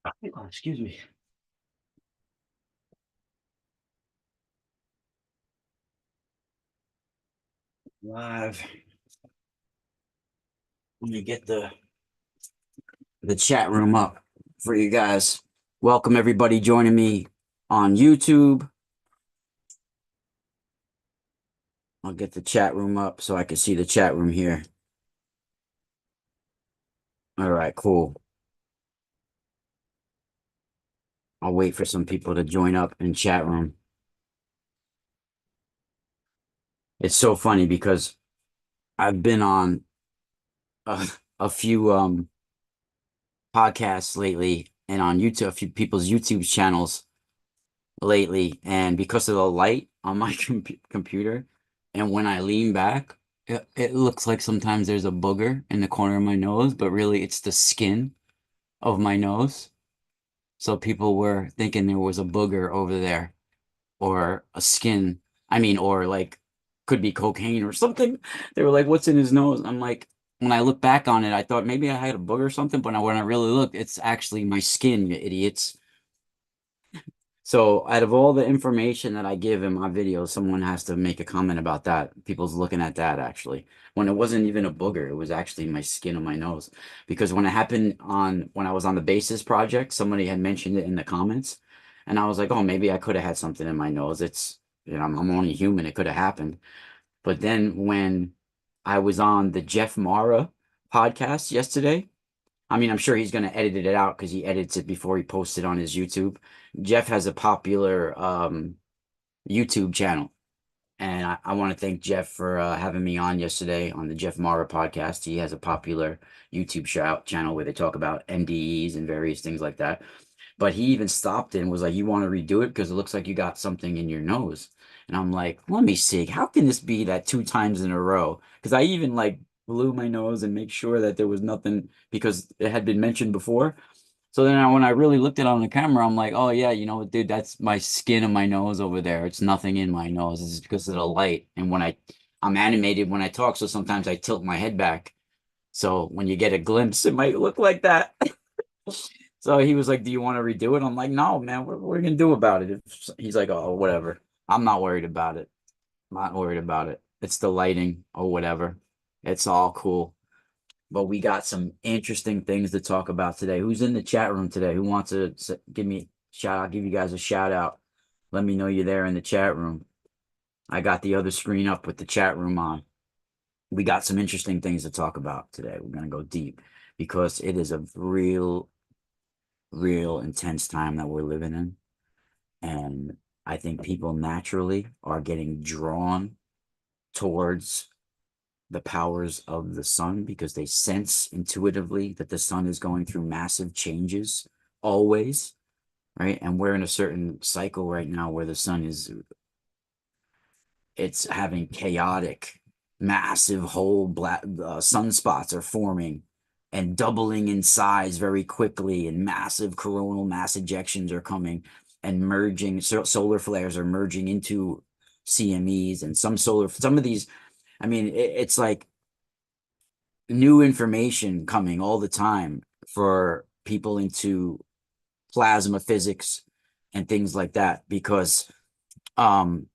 Oh, excuse me. Live. Let me get the chat room up for you guys. Welcome everybody joining me on YouTube. I'll get the chat room up so I can see the chat room here. All right, cool. I'll wait for some people to join up in chat room. It's so funny because I've been on a, a few podcasts lately and on YouTube, a few people's YouTube channels lately, and because of the light on my computer, and when I lean back, it looks like sometimes there's a booger in the corner of my nose, but really it's the skin of my nose. So people were thinking there was a booger over there or a skin. I mean, or like could be cocaine or something. They were like, "What's in his nose?" I'm like, when I look back on it, I thought maybe I had a booger or something, but when I really looked, it's actually my skin, you idiots. So out of all the information that I give in my videos, someone has to make a comment about that. People's looking at that actually. When it wasn't even a booger, it was actually my skin on my nose. Because when it happened when I was on the Basis project, somebody had mentioned it in the comments. And I was like, oh, maybe I could have had something in my nose. I'm only human. It could have happened. But then when I was on the Jeff Mara podcast yesterday, I mean, I'm sure he's going to edit it out because he edits it before he posts it on his YouTube. Jeff has a popular YouTube channel, and I want to thank Jeff for having me on yesterday on the Jeff Mara podcast. He has a popular YouTube channel where they talk about NDEs and various things like that. But he even stopped and was like, "You want to redo it because it looks like you got something in your nose." And I'm like, "Let me see. How can this be that two times in a row?" Because I even like blew my nose and make sure that there was nothing because it had been mentioned before. So then when I really looked at it on the camera, I'm like, "Oh yeah, you know what, dude? That's my skin of my nose over there. It's nothing in my nose. It's because of the light." And I'm animated when I talk, so sometimes I tilt my head back. So when you get a glimpse, it might look like that. So he was like, "Do you want to redo it?" I'm like, "No, man. What are we gonna do about it?" He's like, "Oh, whatever. I'm not worried about it. I'm not worried about it. It's the lighting or whatever. It's all cool." But we got some interesting things to talk about today. Who's in the chat room today? Who wants to give me a shout out? Give you guys a shout out. Let me know you're there in the chat room. I got the other screen up with the chat room on. We got some interesting things to talk about today. We're gonna go deep because it is a real intense time that we're living in. And I think people naturally are getting drawn towards the powers of the sun because they sense intuitively that the sun is going through massive changes always, right? And we're in a certain cycle right now where the sun it's having chaotic, massive whole black sunspots are forming and doubling in size very quickly, and massive coronal mass ejections are coming and merging. Solar flares are merging into CMEs, and some of these. I mean, it's like new information coming all the time for people into plasma physics and things like that because um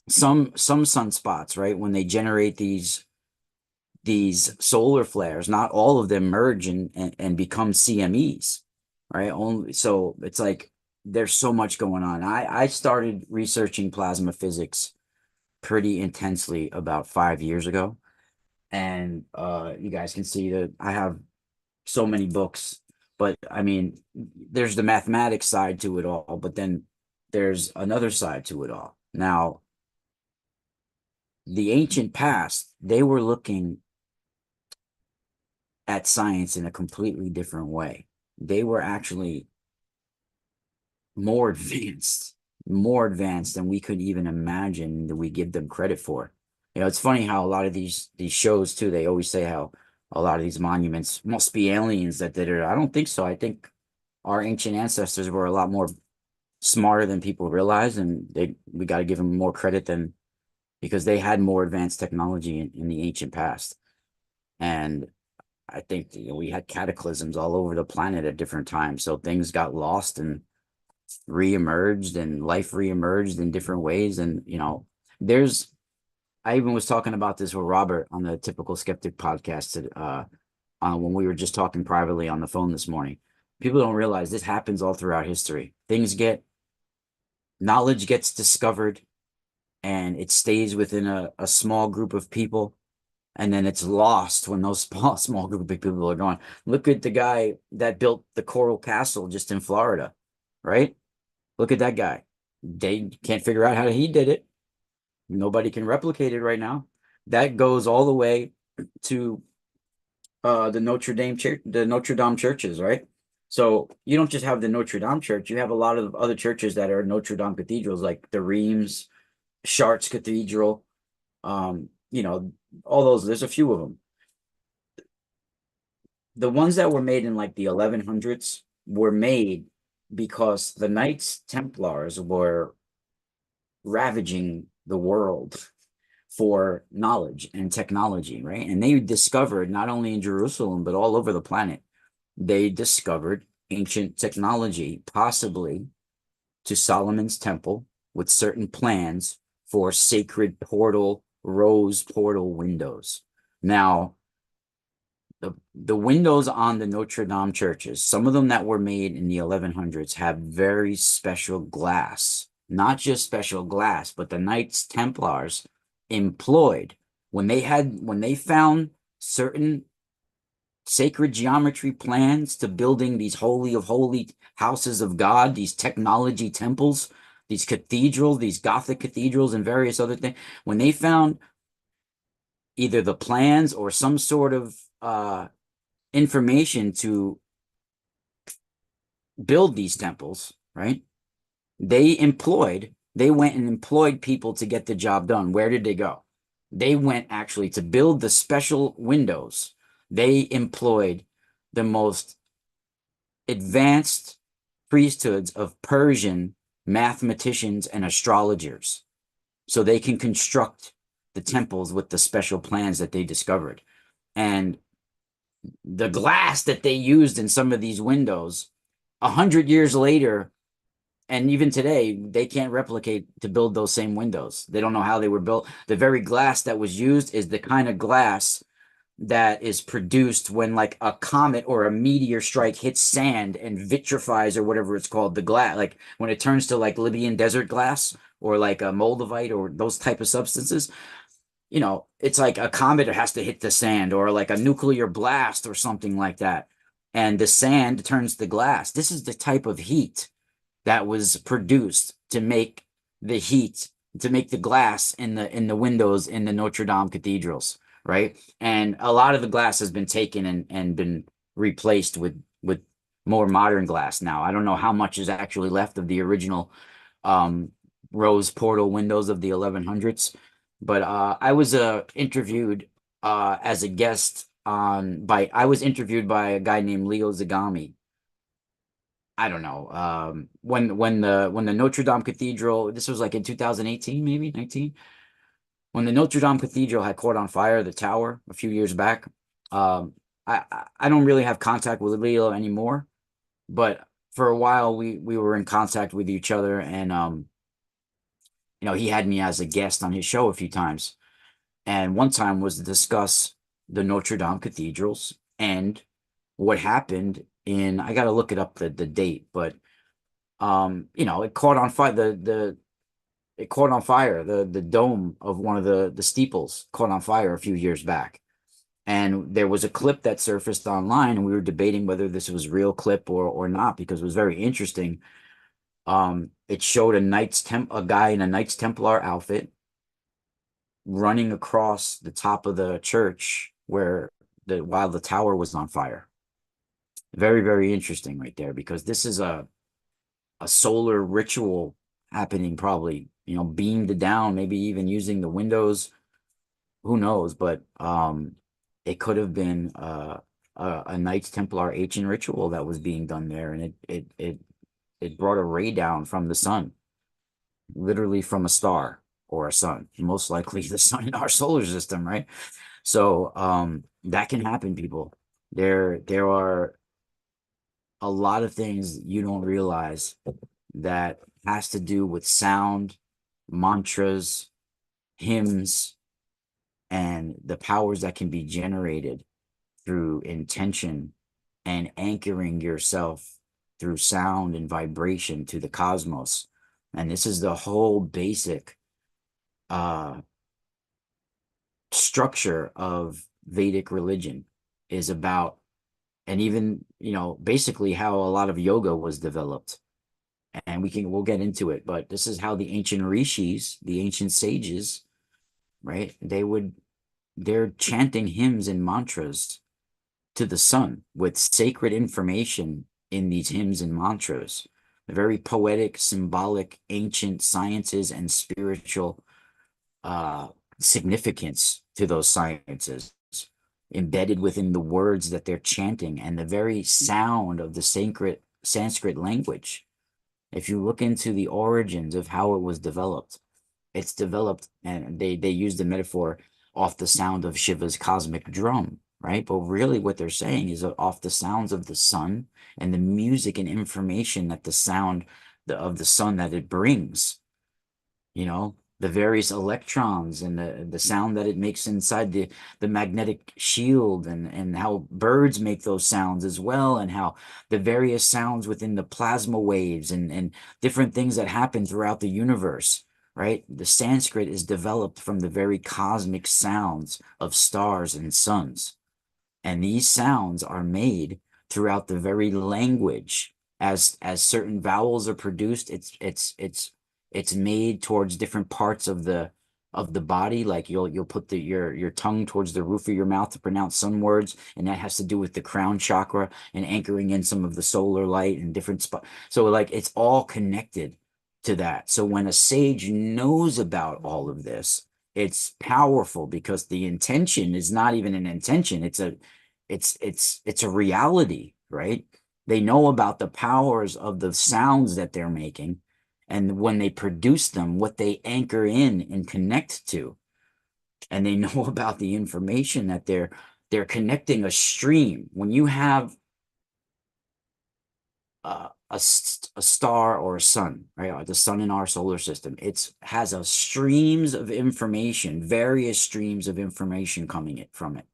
some sunspots, right, when they generate these solar flares, not all of them merge and become CMEs, right? Only so it's like there's so much going on. I started researching plasma physics pretty intensely about 5 years ago, and you guys can see that I have so many books, but I mean, there's the mathematics side to it all, but then there's another side to it all. Now, the ancient past, they were looking at science in a completely different way. They were actually more advanced, more advanced than we could even imagine that we give them credit for. You know, it's funny how a lot of these shows too, they always say how a lot of these monuments must be aliens that did it. I don't think so. I think our ancient ancestors were a lot more smarter than people realize, and we got to give them more credit than because they had more advanced technology in the ancient past. And I think we had cataclysms all over the planet at different times, so things got lost and reemerged, and life reemerged in different ways. And there's I even was talking about this with Robert on the Typical Skeptic podcast when we were just talking privately on the phone this morning. People don't realize this happens all throughout history. Knowledge gets discovered, and it stays within a small group of people, and then it's lost when those small group of people are gone. Look at the guy that built the Coral Castle just in Florida, right? Look at that guy. They can't figure out how he did it. Nobody can replicate it right now. That goes all the way to the Notre Dame churches, right? So you don't just have the Notre Dame church, you have a lot of other churches that are Notre Dame cathedrals, like the Reims, Chartres Cathedral, all those. There's a few of them. The ones that were made in like the 1100s were made because the Knights Templars were ravaging the world for knowledge and technology, right? And they discovered, not only in Jerusalem, but all over the planet, they discovered ancient technology, possibly to Solomon's temple, with certain plans for sacred rose portal windows. Now, the windows on the Notre Dame churches, some of them that were made in the 1100s, have very special glass. Not just special glass, but the Knights Templars employed when they found certain sacred geometry plans to building these holy of holy houses of God, these technology temples, these cathedrals, these Gothic cathedrals, and various other things. When they found either the plans or some sort of information to build these temples, right? They went and employed people to get the job done. Where did they go? They went actually to build the special windows. They employed the most advanced priesthoods of Persian mathematicians and astrologers, so they can construct the temples with the special plans that they discovered. And the glass that they used in some of these windows, 100 years later, and even today, they can't replicate to build those same windows. They don't know how they were built. The very glass that was used is the kind of glass that is produced when like a comet or a meteor strike hits sand and vitrifies, or whatever it's called, the glass, like when it turns to like Libyan desert glass or like a moldavite or those type of substances. It's like a comet has to hit the sand, or like a nuclear blast or something like that, and the sand turns to glass. This is the type of heat that was produced to make the glass in the windows in the Notre Dame cathedrals, right? And a lot of the glass has been taken and been replaced with more modern glass now. I don't know how much is actually left of the original rose portal windows of the 1100s, but I was interviewed as a guest I was interviewed by a guy named Leo Zagami. I don't know. When the Notre Dame Cathedral, this was like in 2018, maybe 19, when the Notre Dame Cathedral had caught on fire, the tower, a few years back. I don't really have contact with Leo anymore, but for a while we were in contact with each other, and he had me as a guest on his show a few times, and one time was to discuss the Notre Dame cathedrals and what happened in, I got to look it up, the date, but it caught on fire. It caught on fire. The dome of one of the steeples caught on fire a few years back, and there was a clip that surfaced online, and we were debating whether this was a real clip or not, because it was very interesting. It showed a guy in a Knights Templar outfit running across the top of the church while the tower was on fire. Very, very interesting right there, because this is a solar ritual happening, probably, beamed down, maybe even using the windows. Who knows? But it could have been a Knights Templar ancient ritual that was being done there, and it brought a ray down from the sun, literally from a star or a sun, most likely the sun in our solar system, right? So that can happen, people. There are a lot of things you don't realize that has to do with sound, mantras, hymns, and the powers that can be generated through intention and anchoring yourself through sound and vibration to the cosmos. And this is the whole basic uh, structure of Vedic religion is about, and even, basically how a lot of yoga was developed. And we'll get into it, but this is how the ancient rishis, the ancient sages, right? They're chanting hymns and mantras to the sun with sacred information in these hymns and mantras, very poetic, symbolic, ancient sciences and spiritual uh, significance to those sciences embedded within the words that they're chanting and the very sound of the sacred Sanskrit language. If you look into the origins of how it was developed, it's developed, and they use the metaphor off the sound of Shiva's cosmic drum, right? But really what they're saying is off the sounds of the sun and the music and information that the sound of the sun that it brings, the various electrons and the sound that it makes inside the magnetic shield, and how birds make those sounds as well, and how the various sounds within the plasma waves and different things that happen throughout the universe, right? The Sanskrit is developed from the very cosmic sounds of stars and suns. And these sounds are made throughout the very language. As certain vowels are produced, it's made towards different parts of the body. Like you'll put your tongue towards the roof of your mouth to pronounce some words, and that has to do with the crown chakra and anchoring in some of the solar light and different spots. So like it's all connected to that. So when a sage knows about all of this, it's powerful because the intention is not even an intention. It's a reality, right? They know about the powers of the sounds that they're making, and when they produce them, what they anchor in and connect to. And they know about the information that they're connecting a stream. When you have a star or a sun, right? The sun in our solar system, it has a streams of information, various streams of information coming from it,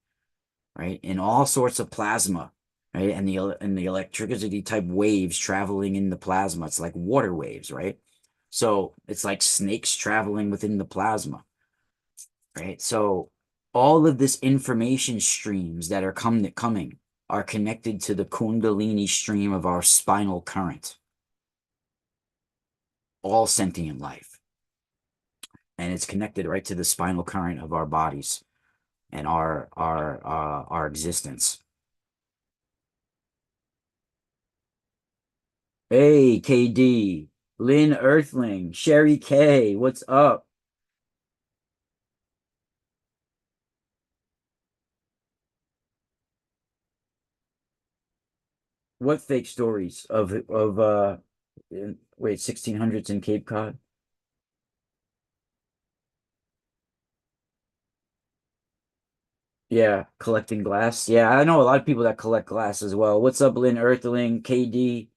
right? In all sorts of plasma, right? And the electricity type waves traveling in the plasma. It's like water waves, right? So it's like snakes traveling within the plasma, right? So all of this information streams that are coming are connected to the Kundalini stream of our spinal current, all sentient life. And it's connected right to the spinal current of our bodies and our existence. Hey, KD, Lynn Earthling, Sherry K, what's up? What fake stories wait, 1600s in Cape Cod? Yeah, collecting glass. Yeah, I know a lot of people that collect glass as well. What's up, Lynn Earthling, KD,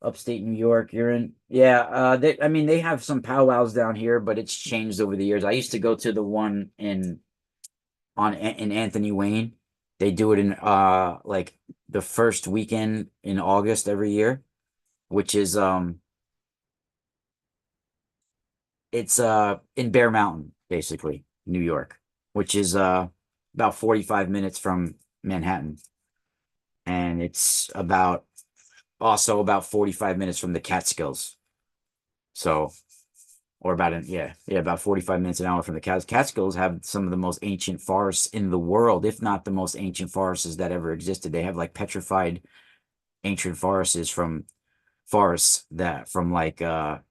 upstate New York? You're in. Yeah, I mean, they have some powwows down here, but it's changed over the years. I used to go to the one in Anthony Wayne. They do it in like the first weekend in August every year, which is it's in Bear Mountain, basically, New York, which is about 45 minutes from Manhattan. And it's about 45 minutes from the Catskills. So, or about 45 minutes an hour from the Catskills have some of the most ancient forests in the world, if not the most ancient forests that ever existed. They have like petrified ancient forests that from like over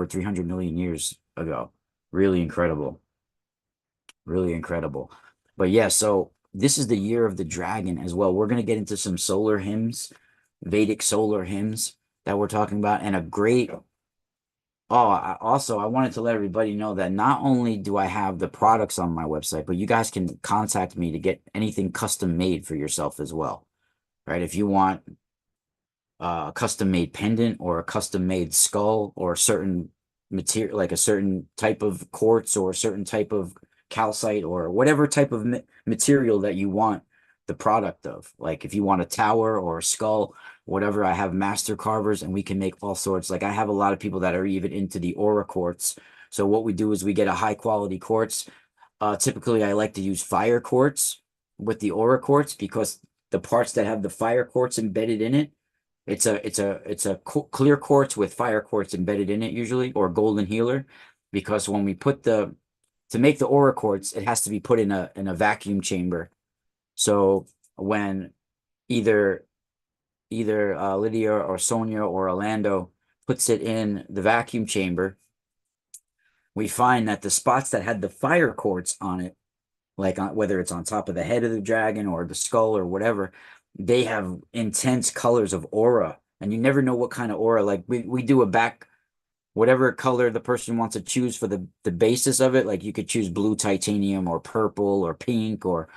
300 million years ago. Really incredible. Really incredible. But yeah, so this is the year of the dragon as well. We're going to get into some solar hymns, Vedic solar hymns that we're talking about, and Oh, also, I wanted to let everybody know that not only do I have the products on my website, but you guys can contact me to get anything custom made for yourself as well, right? If you want a custom made pendant or a custom made skull or a certain material, like a certain type of quartz or a certain type of calcite or whatever type of material that you want the product of. Like if you want a tower or a skull, whatever, I have master carvers and we can make all sorts. Like I have a lot of people that are even into the aura quartz. So what we do is we get a high quality quartz. Typically, I like to use fire quartz with the aura quartz because the parts that have the fire quartz embedded in it, it's a clear quartz with fire quartz embedded in it usually, or golden healer, because when we put the to make the aura quartz, it has to be put in a vacuum chamber. So when either Lydia or Sonia or Orlando puts it in the vacuum chamber, we find that the spots that had the fire quartz on it, like whether it's on top of the head of the dragon or the skull or whatever, they have intense colors of aura. And you never know what kind of aura. Like we do a back, whatever color the person wants to choose for the basis of it. Like you could choose blue titanium or purple or pink or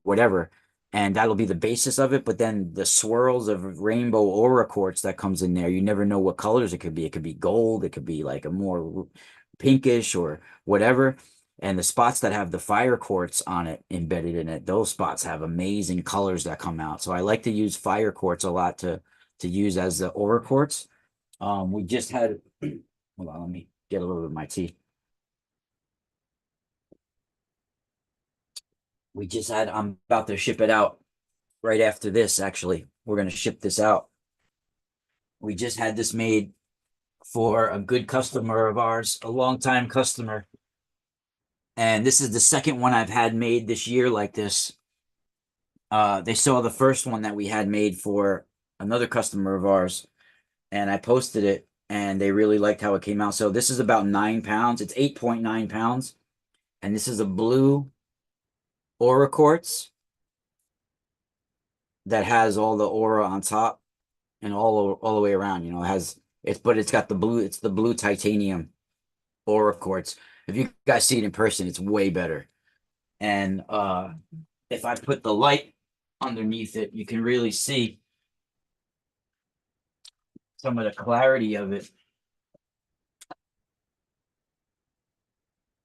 whatever. And that'll be the basis of it. But then the swirls of rainbow aura quartz that comes in there, you never know what colors it could be. It could be gold, it could be like a more pinkish or whatever. And the spots that have the fire quartz on it embedded in it, those spots have amazing colors that come out. So I like to use fire quartz a lot to use as the aura quartz. We just had, hold on, let me get a little bit of my tea. We just had, I'm about to ship it out right after this, actually. We're going to ship this out. We just had this made for a good customer of ours, a longtime customer. And this is the second one I've had made this year like this. They saw the first one that we had made for another customer of ours, and I posted it, and they really liked how it came out. So this is about 9 pounds. It's 8.9 pounds, and this is a blue aura quartz that has all the aura on top and all the way around. You know, it has it's got the blue. It's the blue titanium aura quartz. If you guys see it in person, it's way better. And if I put the light underneath it, you can really see some of the clarity of it.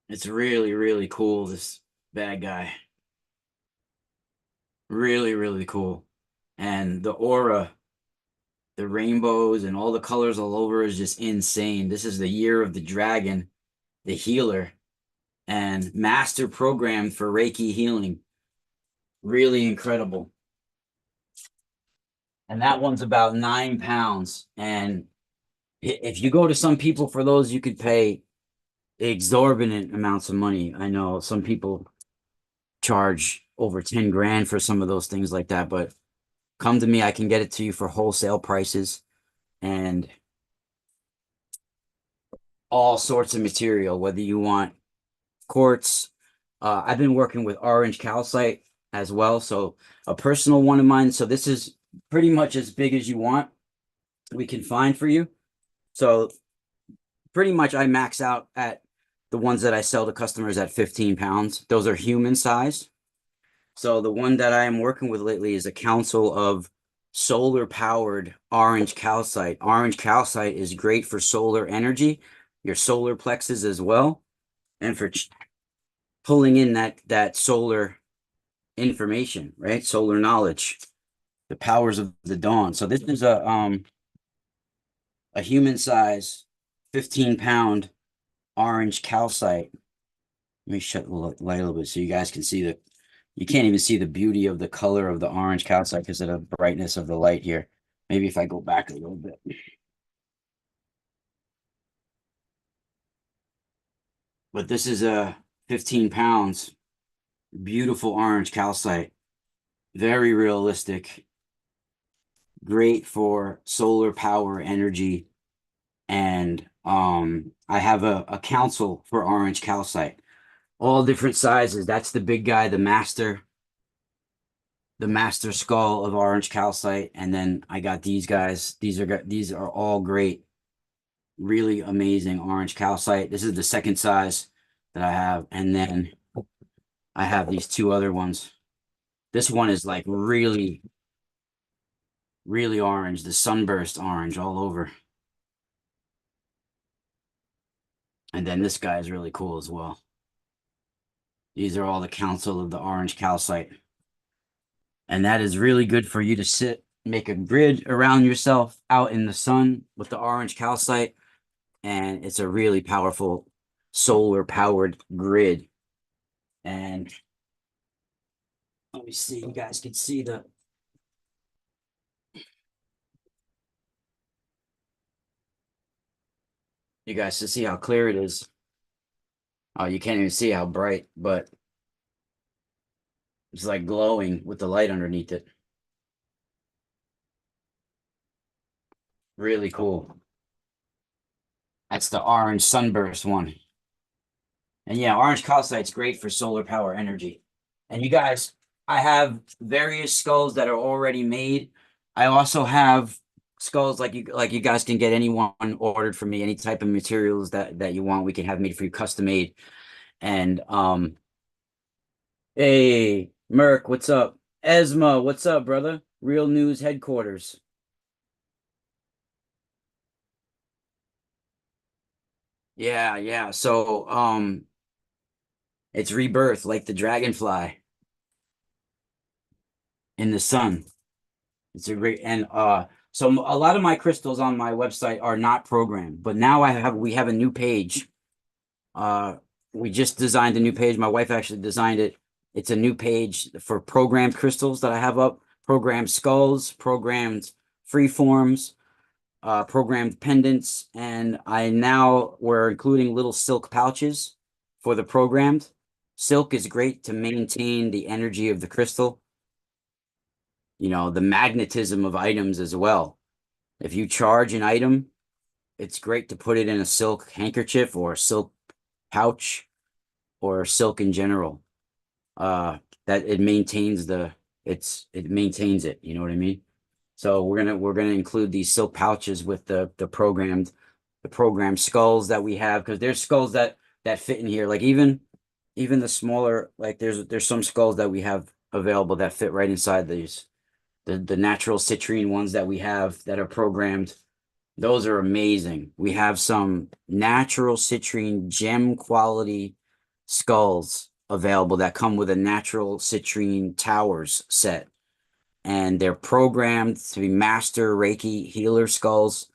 It's really, really cool, this bad guy. Really, really cool. And the aura, the rainbows and all the colors all over is just insane. This is the year of the dragon, the healer, and master programmed for Reiki healing. Really incredible. And that one's about 9 pounds. And if you go to some people for those, you could pay exorbitant amounts of money. I know some people charge over 10 grand for some of those things like that, but come to me, I can get it to you for wholesale prices and all sorts of material, whether you want quartz. I've been working with orange calcite as well, so a personal one of mine. So this is pretty much as big as you want, we can find for you. So pretty much I max out at the ones that I sell to customers at 15 pounds. Those are human sized. So the one that I am working with lately is a Council of solar powered orange calcite. Orange calcite is great for solar energy, your solar plexus as well, and for pulling in that solar information, right? Solar knowledge, the powers of the dawn. So this is a human size 15-pound orange calcite. Let me shut the light a little bit so you guys can see you can't even see the beauty of the color of the orange calcite because of the brightness of the light here. Maybe if I go back a little bit. But this is a 15 pounds, beautiful orange calcite, very realistic, great for solar power energy. And I have a council for orange calcite, all different sizes. That's the big guy, the master skull of orange calcite. And then I got these guys. These are all great really amazing orange calcite. This is the second size that I have, and then I have these two other ones. This one is like really, really orange, the sunburst orange all over. And then this guy is really cool as well. These are all the Council of the Orange Calcite. And that is really good for you to sit, make a grid around yourself out in the sun with the orange calcite. And it's a really powerful solar powered grid. And let me see, you guys can see you guys can see how clear it is. Oh, you can't even see how bright, but it's like glowing with the light underneath it. Really cool. That's the orange sunburst one. And yeah, orange calcite's great for solar power energy. And you guys, I have various skulls that are already made. I also have skulls like you guys can get anyone ordered from me, any type of materials that you want, we can have made for you, custom made. And hey, Merc, what's up? Esma, what's up, brother? Real News Headquarters. Yeah, yeah. So it's rebirth like the dragonfly in the sun. It's a great and so a lot of my crystals on my website are not programmed, but now we have a new page. Uh we just designed a new page. My wife actually designed it. It's a new page for programmed crystals that I have up, programmed skulls, programmed free forms, programmed pendants, and we're including little silk pouches for the programmed. Silk is great to maintain the energy of the crystal, the magnetism of items as well. If you charge an item, it's great to put it in a silk handkerchief or a silk pouch or silk in general. That it maintains it maintains it, you know what I mean? So we're gonna include these silk pouches with the programmed skulls that we have, because there's skulls that fit in here. Like even the smaller, like there's some skulls that we have available that fit right inside these. The natural citrine ones that we have that are programmed, those are amazing. We have some natural citrine gem quality skulls available that come with a natural citrine towers set, and they're programmed to be master Reiki healer skulls.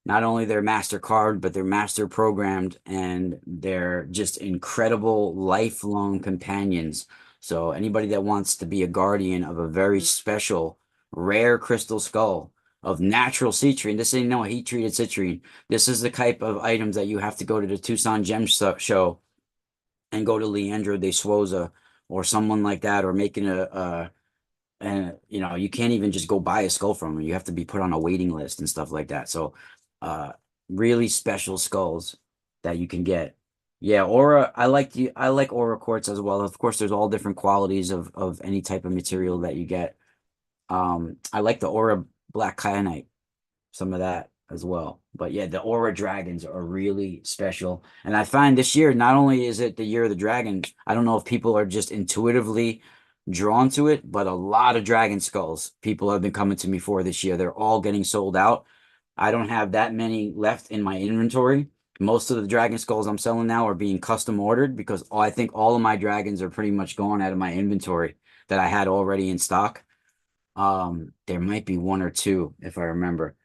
Not only they're master carved, but they're master programmed, and they're just incredible lifelong companions. So anybody that wants to be a guardian of a very special, rare crystal skull of natural citrine, this ain't no heat treated citrine. This is the type of items that you have to go to the Tucson Gem Show and go to Leandro de Souza or someone like that, or making and you can't even just go buy a skull from them. You have to be put on a waiting list and stuff like that. So uh really special skulls that you can get. Yeah, aura, I like aura quartz as well. Of course, there's all different qualities of any type of material that you get. I like the aura black kyanite, some of that as well. But yeah, the aura dragons are really special. And I find this year, not only is it the year of the dragon, I don't know if people are just intuitively drawn to it, but a lot of dragon skulls people have been coming to me for this year. They're all getting sold out. I don't have that many left in my inventory. Most of the dragon skulls I'm selling now are being custom ordered, because I think all of my dragons are pretty much gone out of my inventory that I had already in stock. There might be one or two if I remember.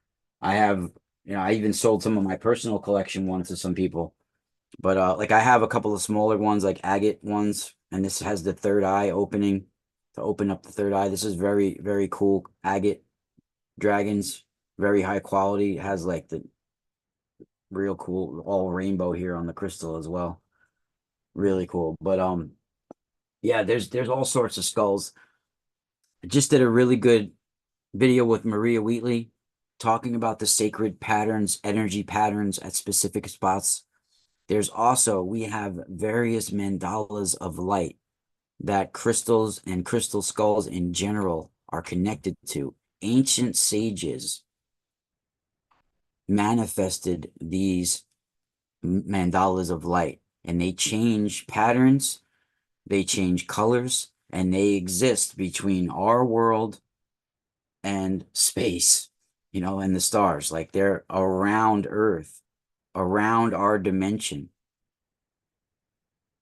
I have, I even sold some of my personal collection ones to some people. But like I have a couple of smaller ones, like agate ones, and this has the third eye opening to open up the third eye. This is very, very cool agate dragons, very high quality. It has like the real cool all rainbow here on the crystal as well. Really cool. But yeah, there's all sorts of skulls. I just did a really good video with Maria Wheatley talking about the sacred patterns, energy patterns at specific spots. We have various mandalas of light that crystals and crystal skulls in general are connected to. Ancient sages manifested these mandalas of light, and they change patterns, they change colors, and they exist between our world and space, and the stars. Like they're around Earth, around our dimension,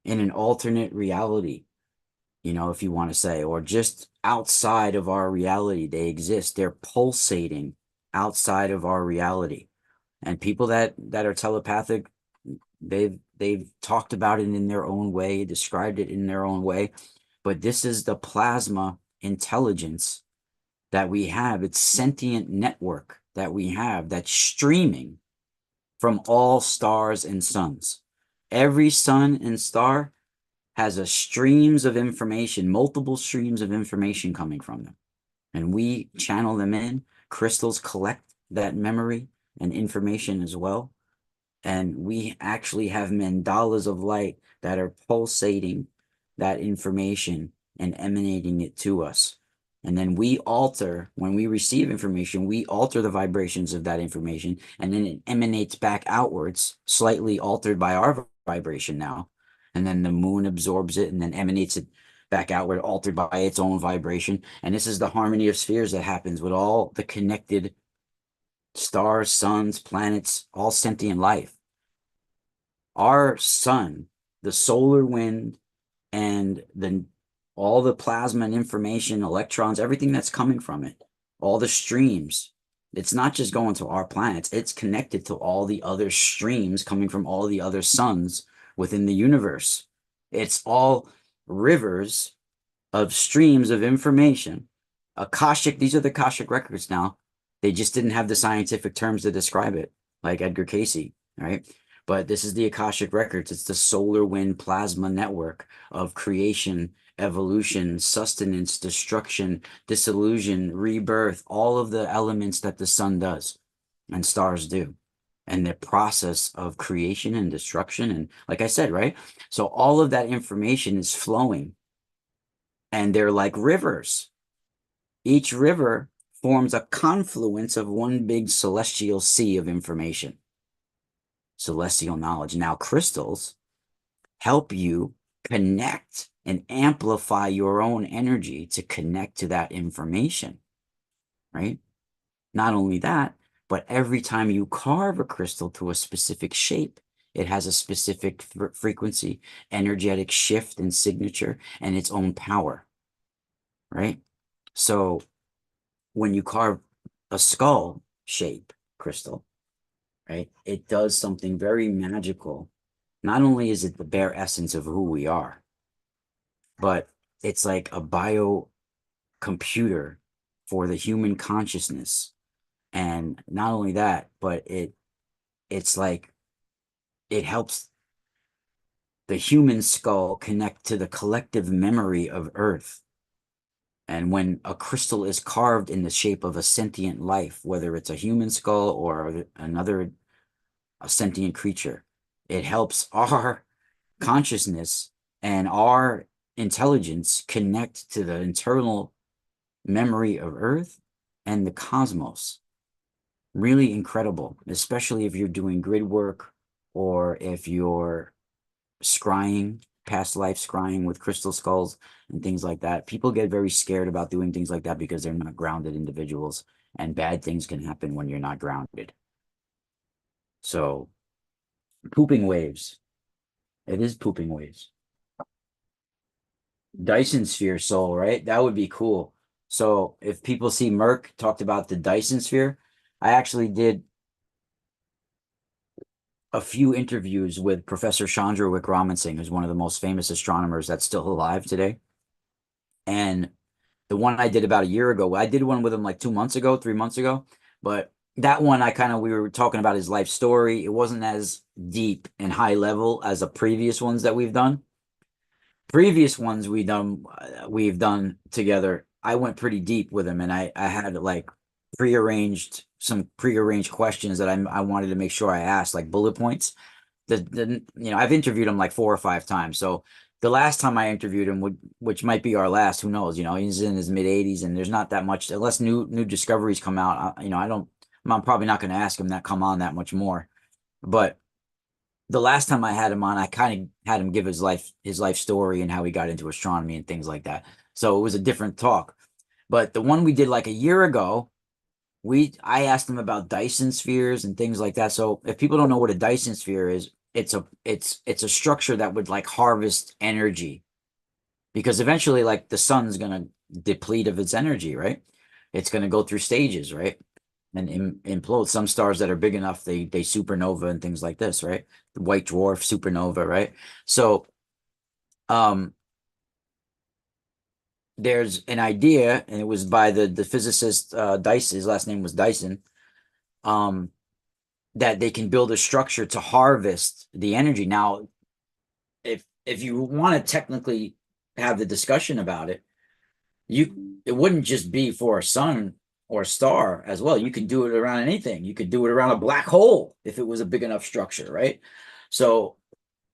in an alternate reality, if you want to say, or just outside of our reality. They exist. They're pulsating outside of our reality. And people that are telepathic, they've talked about it in their own way, described it in their own way. But this is the plasma intelligence that we have. It's sentient network that we have that's streaming from all stars and suns. Every sun and star has a streams of information, multiple streams of information coming from them. And we channel them in. Crystals collect that memory and information as well. And we actually have mandalas of light that are pulsating that information and emanating it to us. And then we alter, when we receive information, we alter the vibrations of that information, and then it emanates back outwards, slightly altered by our vibration now. And then the moon absorbs it and then emanates it back outward, altered by its own vibration. And this is the harmony of spheres that happens with all the connected stars, suns, planets, all sentient life. Our sun, the solar wind, and all the plasma and information, electrons, everything that's coming from it, all the streams, it's not just going to our planets, it's connected to all the other streams coming from all the other suns within the universe. It's all rivers of streams of information. Akashic, these are the Akashic records now. They just didn't have the scientific terms to describe it, like Edgar Cayce, right? But this is the Akashic records. It's the solar wind plasma network of creation, evolution, sustenance, destruction, dissolution, rebirth, all of the elements that the sun does and stars do, and the process of creation and destruction. And like I said, right? So all of that information is flowing, and they're like rivers. Each river forms a confluence of one big celestial sea of information, celestial knowledge. Now, crystals help you connect and amplify your own energy to connect to that information, right? Not only that, but every time you carve a crystal to a specific shape, it has a specific frequency, energetic shift and signature, and its own power, right? So when you carve a skull shape crystal, right, it does something very magical. Not only is it the bare essence of who we are, but it's like a bio computer for the human consciousness. And not only that, but it's like it helps the human skull connect to the collective memory of Earth. And when a crystal is carved in the shape of a sentient life, whether it's a human skull or a sentient creature, it helps our consciousness and our intelligence connect to the internal memory of Earth and the cosmos. Really incredible, especially if you're doing grid work or if you're scrying, past life scrying with crystal skulls and things like that. People get very scared about doing things like that because they're not grounded individuals, and bad things can happen when you're not grounded. So, pooping waves. It is pooping waves. Dyson sphere soul, right? That would be cool. So if people see Merck talked about the Dyson sphere, I actually did a few interviews with Professor Chandra Wickramansingh, who's one of the most famous astronomers that's still alive today. And the one I did about a year ago, I did one with him like 2 months ago, 3 months ago. But that one, we were talking about his life story. It wasn't as deep and high level as the previous ones that we've done. Previous ones we've done together, I went pretty deep with him, and I had like some prearranged questions that I wanted to make sure I asked, like bullet points. I've interviewed him like 4 or 5 times. So the last time I interviewed him, which might be our last, who knows? He's in his mid 80s, and there's not that much unless new discoveries come out. I don't I'm probably not going to ask him that come on that much more. But the last time I had him on, I kind of had him give his life story and how he got into astronomy and things like that. So it was a different talk. But the one we did like a year ago, I asked him about Dyson spheres and things like that. So if people don't know what a Dyson sphere is, it's a structure that would like harvest energy, because eventually like the sun's gonna deplete of its energy, right? It's gonna go through stages, right? And implode. Some stars that are big enough, they supernova and things like this, right? The white dwarf, supernova, right? So um there's an idea, and it was by the physicist Dyson, his last name was Dyson, um, that they can build a structure to harvest the energy. Now, if you want to technically have the discussion about it, it wouldn't just be for a sun or a star as well. You could do it around anything. You could do it around a black hole if it was a big enough structure, right? So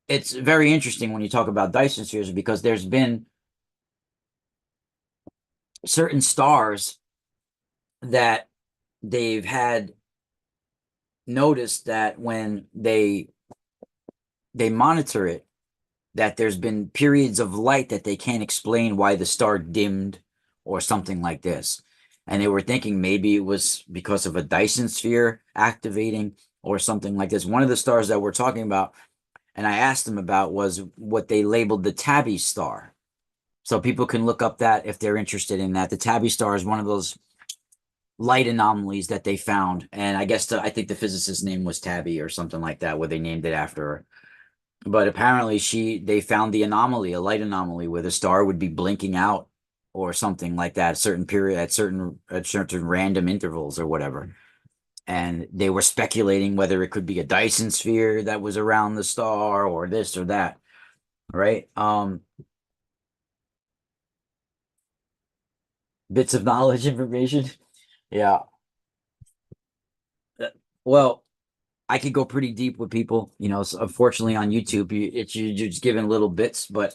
it's very interesting when you talk about Dyson spheres, because there's been certain stars that they've had noticed that when they monitor it, that there's been periods of light that they can't explain why the star dimmed or something like this. And they were thinking maybe it was because of a Dyson sphere activating or something like this. One of the stars that we're talking about, and I asked them about, was what they labeled the Tabby star. So people can look up that if they're interested in that. The Tabby star is one of those light anomalies that they found. And I guess I think the physicist's name was Tabby or something like that, where they named it after her. But apparently they found the anomaly, a light anomaly, where the star would be blinking out or something like that, certain period at certain random intervals or whatever. And they were speculating whether it could be a Dyson sphere that was around the star or this or that. Right? Bits of knowledge information. Yeah. Well, I could go pretty deep with people, so unfortunately on YouTube, you're just giving little bits, but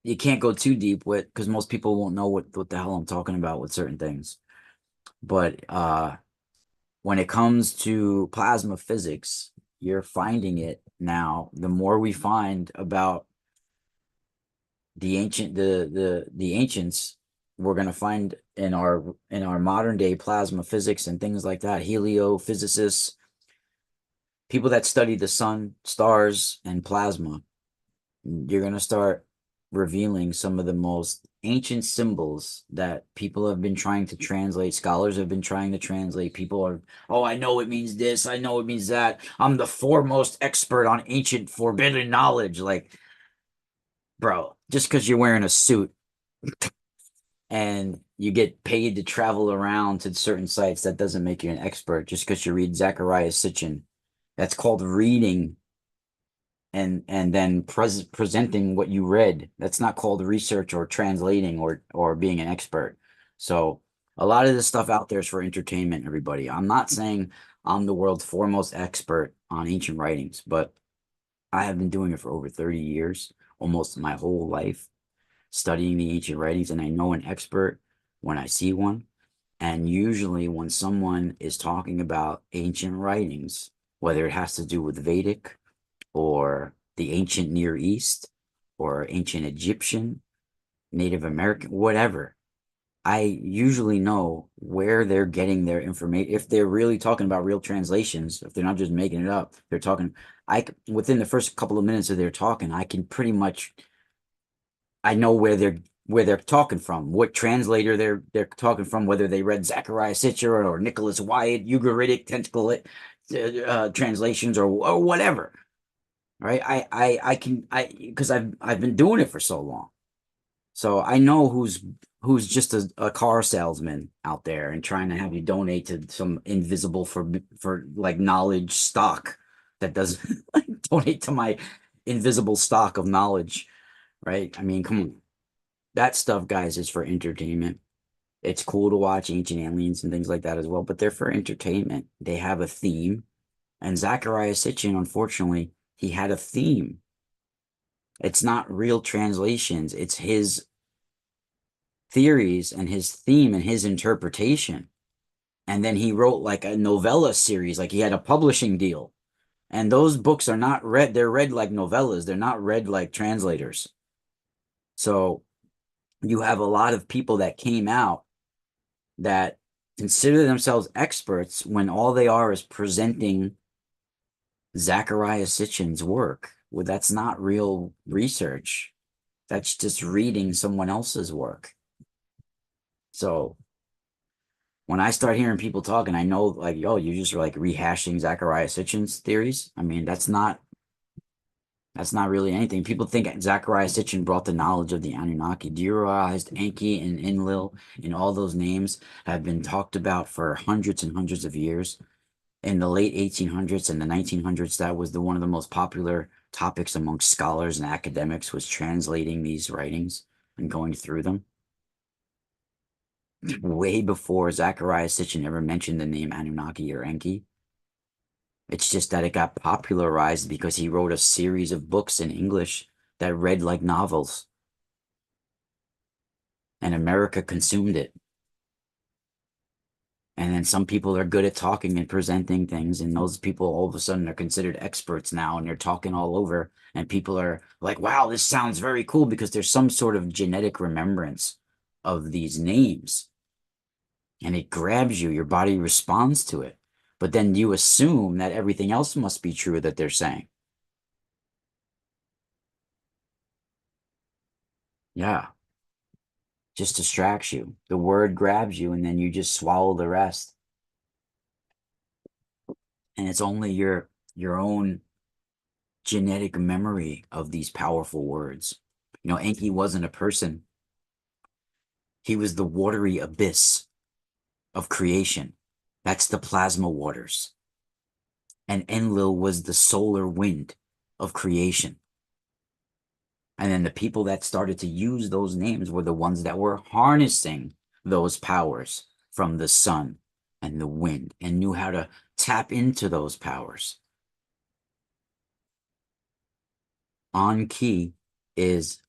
you can't go too deep with, because most people won't know what the hell I'm talking about with certain things. But when it comes to plasma physics, you're finding it now. The more we find about the ancients, we're going to find in our modern day plasma physics and things like that, heliophysicists, people that study the sun, stars, and plasma. You're going to start revealing some of the most ancient symbols that people have been trying to translate, scholars have been trying to translate. People are, oh, I know it means this, I know it means that, I'm the foremost expert on ancient forbidden knowledge. Like, bro, just because you're wearing a suit and you get paid to travel around to certain sites, that doesn't make you an expert. Just because you read Zechariah Sitchin, that's called reading, and then presenting what you read. That's not called research or translating or being an expert. So a lot of this stuff out there is for entertainment, everybody. I'm not saying I'm the world's foremost expert on ancient writings, but I have been doing it for over 30 years, almost my whole life, studying the ancient writings, and I know an expert when I see one. And usually when someone is talking about ancient writings, whether it has to do with Vedic or the ancient Near East or ancient Egyptian, Native American, whatever, I usually know where they're getting their information. If they're really talking about real translations, if they're not just making it up, they're talking. Within the first couple of minutes of their talking, I can pretty much, I know where they're talking from, what translator they're talking from, whether they read Zechariah Sitchin or Nicholas Wyatt, Ugaritic tentacle translations or whatever. Right? I can, because I've been doing it for so long. So I know who's just a car salesman out there and trying to have you donate to some invisible for like knowledge stock that doesn't like donate to my invisible stock of knowledge, right? I mean, come on. That stuff, guys, is for entertainment. It's cool to watch Ancient Aliens and things like that as well, but they're for entertainment. They have a theme. And Zachariah Sitchin, unfortunately, he had a theme. It's not real translations. It's his theories and his theme and his interpretation. And then he wrote like a novella series, like he had a publishing deal. And those books are not read, they're read like novellas, they're not read like translators. So you have a lot of people that came out that consider themselves experts when all they are is presenting Zecharia Sitchin's work. Well, that's not real research. That's just reading someone else's work. So when I start hearing people talking, I know like, oh, you're just like rehashing Zecharia Sitchin's theories. I mean, that's not really anything. People think Zecharia Sitchin brought the knowledge of the Anunnaki. Do you realize Enki and Enlil and all those names have been talked about for hundreds and hundreds of years? In the late 1800s and the 1900s, that was one of the most popular topics amongst scholars and academics, was translating these writings and going through them. Way before Zecharia Sitchin ever mentioned the name Anunnaki or Enki. It's just that it got popularized because he wrote a series of books in English that read like novels. And America consumed it. And then some people are good at talking and presenting things, and those people all of a sudden are considered experts now, and they're talking all over. And people are like, wow, this sounds very cool, because there's some sort of genetic remembrance of these names. And it grabs you, your body responds to it. But then you assume that everything else must be true that they're saying. Yeah. Just distracts you. The word grabs you, and then you just swallow the rest. And it's only your own genetic memory of these powerful words. You know, Enki wasn't a person. He was the watery abyss of creation. That's the plasma waters. And Enlil was the solar wind of creation. And then the people that started to use those names were the ones that were harnessing those powers from the sun and the wind and knew how to tap into those powers. Anki is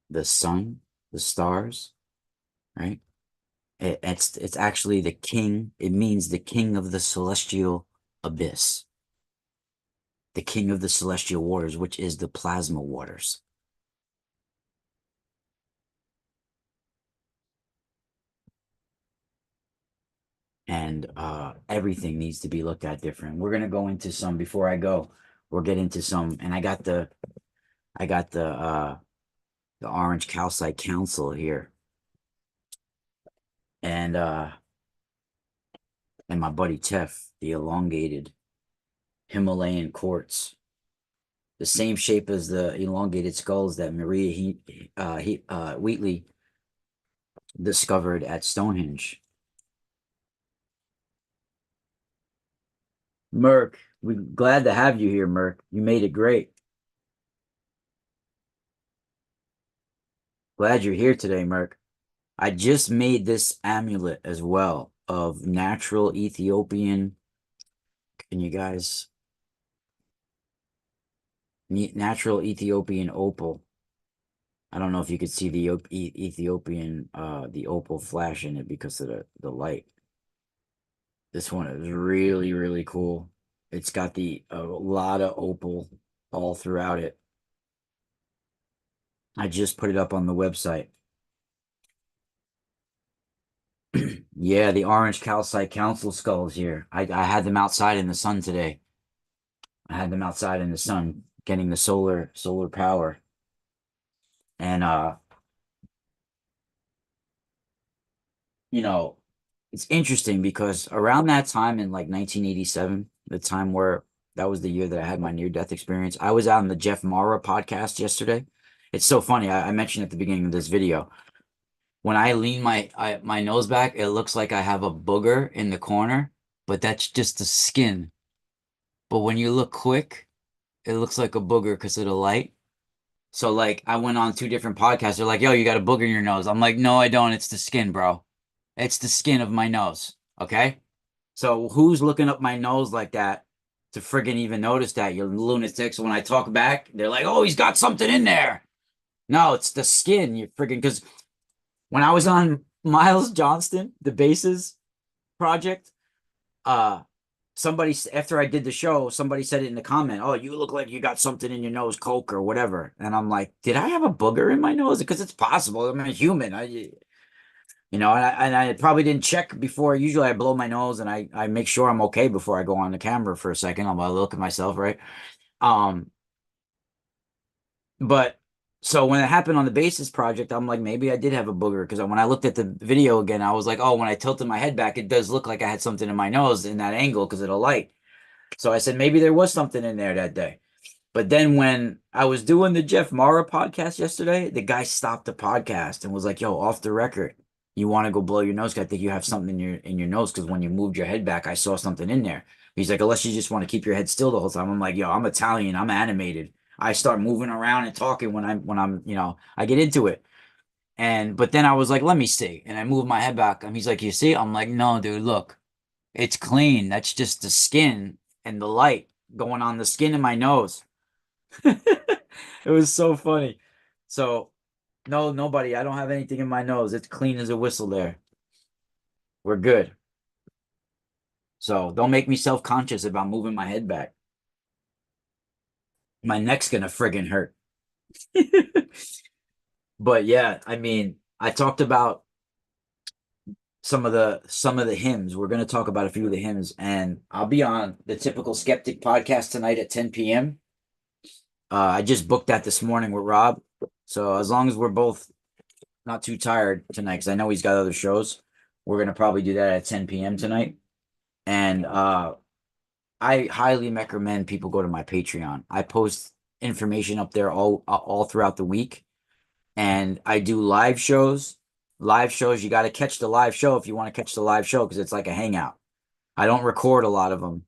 the sun, the stars, right? It's actually the king. It means the king of the celestial abyss, the king of the celestial waters, which is the plasma waters. And everything needs to be looked at different. We're gonna go into some before I go. We'll get into some, and I got the Orange Calcite Council here, and my buddy Tef, the elongated Himalayan quartz, the same shape as the elongated skulls that Maria Wheatley discovered at Stonehenge. Merc, we're glad to have you here, Merc. You made it great. Glad you're here today, Merc. I just made this amulet as well of natural Ethiopian. Can you guys? Natural Ethiopian opal. I don't know if you could see the Ethiopian, the opal flash in it because of the light. This one is really, really cool. It's got a lot of opal all throughout it. I just put it up on the website. Yeah, the Orange Calcite Council skulls here. I had them outside in the sun today. I had them outside in the sun, getting the solar power. And you know, it's interesting because around that time in like 1987, the time where that was the year that I had my near-death experience, I was out on the Jeff Mara podcast yesterday. It's so funny. I mentioned at the beginning of this video, when I lean my nose back, it looks like I have a booger in the corner, but that's just the skin. But when you look quick, it looks like a booger because of the light. So like I went on two different podcasts. They're like, yo, you got a booger in your nose. I'm like, no, I don't. It's the skin, bro. It's the skin of my nose. Okay. So who's looking up my nose like that to friggin' even notice that? You're lunatics. When I talk back, they're like, oh, he's got something in there. No, it's the skin. You friggin' because when I was on Miles Johnston, the bases, project, uh, somebody after I did the show, somebody said it in the comment, "Oh, you look like you got something in your nose, coke or whatever." And I'm like, "Did I have a booger in my nose?" Because it's possible. I'm a human. And I probably didn't check before. Usually, I blow my nose and I make sure I'm okay before I go on the camera for a second. I'll look at myself, right? Um, but so when it happened on the basis project, I'm like, maybe I did have a booger because when I looked at the video again, I was like, oh, when I tilted my head back, it does look like I had something in my nose in that angle because of the light. So I said maybe there was something in there that day. But then when I was doing the Jeff Mara podcast yesterday, the guy stopped the podcast and was like, "Yo, off the record, you want to go blow your nose? 'Cause I think you have something in your nose because when you moved your head back, I saw something in there." He's like, "Unless you just want to keep your head still the whole time." I'm like, "Yo, I'm Italian. I'm animated. I start moving around and talking when I'm I get into it." But then I was like, "Let me see," and I moved my head back, and he's like, "You see?" I'm like, "No, dude, look, it's clean. That's just the skin and the light going on the skin in my nose." It was so funny. So, no, nobody. I don't have anything in my nose. It's clean as a whistle there. We're good. So, don't make me self-conscious about moving my head back. My neck's gonna friggin' hurt. But yeah, I mean, I talked about some of the hymns. We're gonna talk about a few of the hymns, and I'll be on the Typical Skeptic podcast tonight at 10 p.m. I just booked that this morning with Rob. So as long as we're both not too tired tonight, because I know he's got other shows, we're gonna probably do that at 10 p.m. tonight. And I highly recommend people go to my Patreon. I post information up there all throughout the week, and I do live shows. Live shows, you got to catch the live show if you want to catch the live show because it's like a hangout. I don't record a lot of them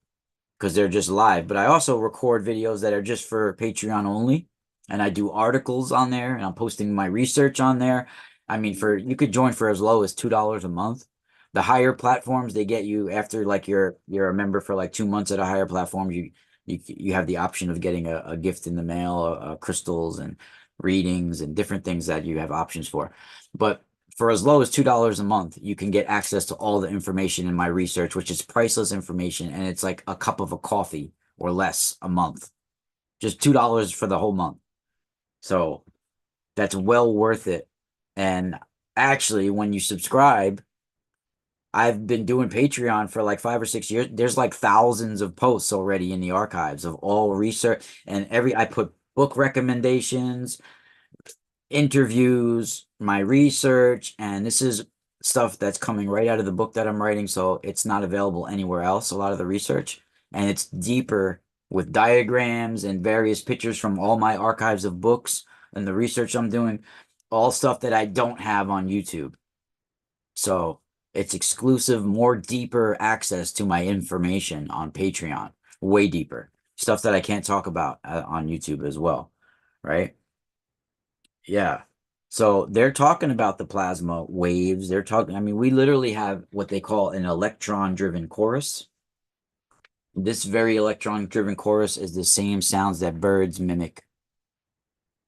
because they're just live. But I also record videos that are just for Patreon only. And I do articles on there and I'm posting my research on there. I mean, you could join for as low as $2 a month. The higher platforms, they get you after like you're a member for like 2 months at a higher platform, you have the option of getting a gift in the mail, crystals and readings and different things that you have options for. But for as low as $2 a month, you can get access to all the information in my research, which is priceless information, and it's like a cup of a coffee or less a month. Just $2 for the whole month. So that's well worth it. And actually, when you subscribe, I've been doing Patreon for like 5 or 6 years. There's like thousands of posts already in the archives of all research and I put book recommendations, interviews, my research, and this is stuff that's coming right out of the book that I'm writing, so it's not available anywhere else, a lot of the research, and it's deeper with diagrams and various pictures from all my archives of books and the research I'm doing, all stuff that I don't have on YouTube. So it's exclusive, more deeper access to my information on Patreon, way deeper stuff that I can't talk about on YouTube as well, right? Yeah. So they're talking about the plasma waves. They're talking, I mean, we literally have what they call an electron-driven chorus. This very electron-driven chorus is the same sounds that birds mimic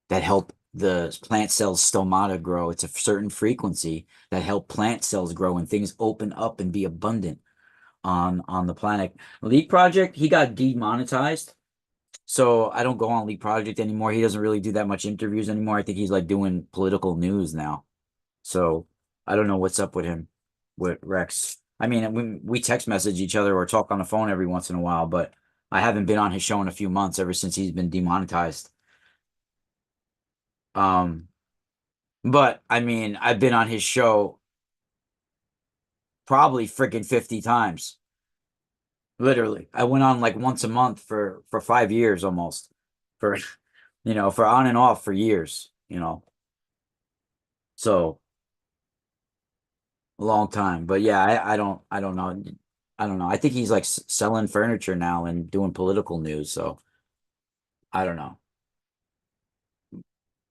that help the plant cells stomata grow. It's a certain frequency that help plant cells grow and things open up and be abundant on the planet. Leak Project, he got demonetized. So I don't go on Leak Project anymore. He doesn't really do that much interviews anymore. I think he's like doing political news now. So I don't know what's up with him, with Rex. I mean, we text message each other or talk on the phone every once in a while, but I haven't been on his show in a few months ever since he's been demonetized. Um, but I mean, I've been on his show probably freaking 50 times. Literally. I went on like once a month for 5 years almost. For for on and off for years. So a long time. But yeah, I don't know. I don't know. I think he's like selling furniture now and doing political news, so I don't know.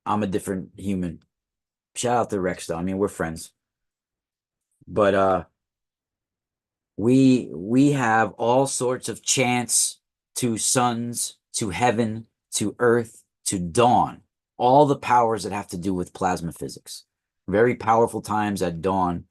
I'm a different human. Shout out to Rex though. I mean, we're friends. But we have all sorts of chants to suns, to heaven, to earth, to dawn. All the powers that have to do with plasma physics. Very powerful times at dawn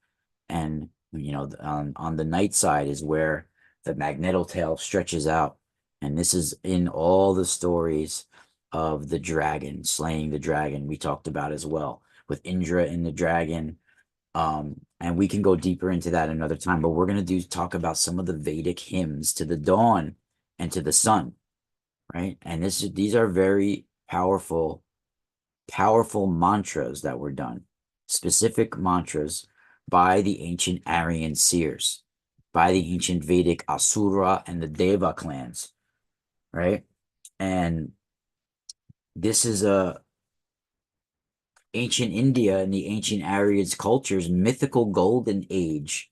and On the night side is where the magnetotail stretches out. And this is in all the stories of the dragon, slaying the dragon, we talked about as well, with Indra and the dragon. And we can go deeper into that another time, but we're going to talk about some of the Vedic hymns to the dawn and to the sun, right? And these are very powerful, powerful mantras that were done, specific mantras by the ancient Aryan seers, by the ancient Vedic Asura and the Deva clans, right? And this is a ancient India and the ancient Aryan culture's mythical golden age.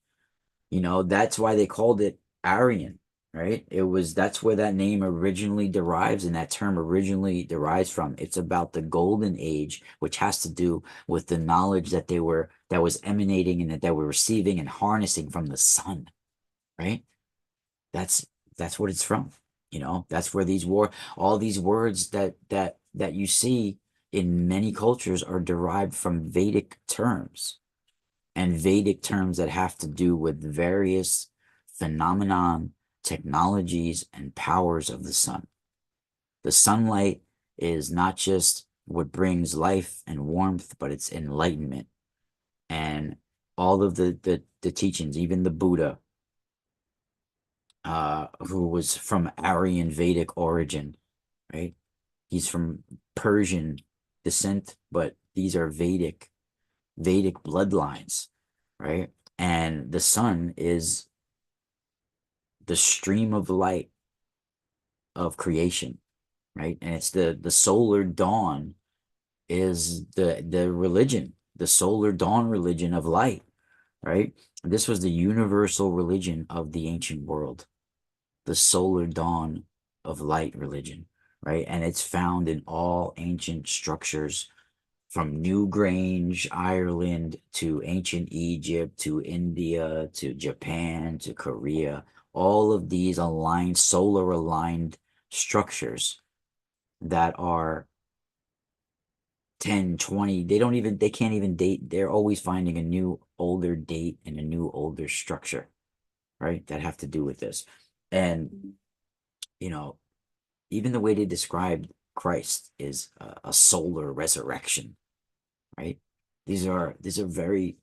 That's why they called it Aryan, right? That's where that name originally derives and that term originally derives from. It's about the golden age, which has to do with the knowledge that was emanating and that they were receiving and harnessing from the sun, right? That's that's what it's from. That's where all these words that you see in many cultures are derived from Vedic terms, and Vedic terms that have to do with various phenomenon, technologies, and powers of the sun. The sunlight is not just what brings life and warmth, but it's enlightenment. And all of the teachings, even the Buddha, who was from Aryan Vedic origin, right? He's from Persian descent, but these are Vedic bloodlines, right? And the sun is the stream of light of creation, right? And it's the solar dawn is the religion, the solar dawn religion of light, right? This was the universal religion of the ancient world, the solar dawn of light religion, right? And it's found in all ancient structures from Newgrange, Ireland, to ancient Egypt, to India, to Japan, to Korea. All of these solar aligned structures that are 10, 20, they can't even date. They're always finding a new older date and a new older structure, right? That have to do with this. And, you know, even the way they describe Christ is a solar resurrection, right? These are very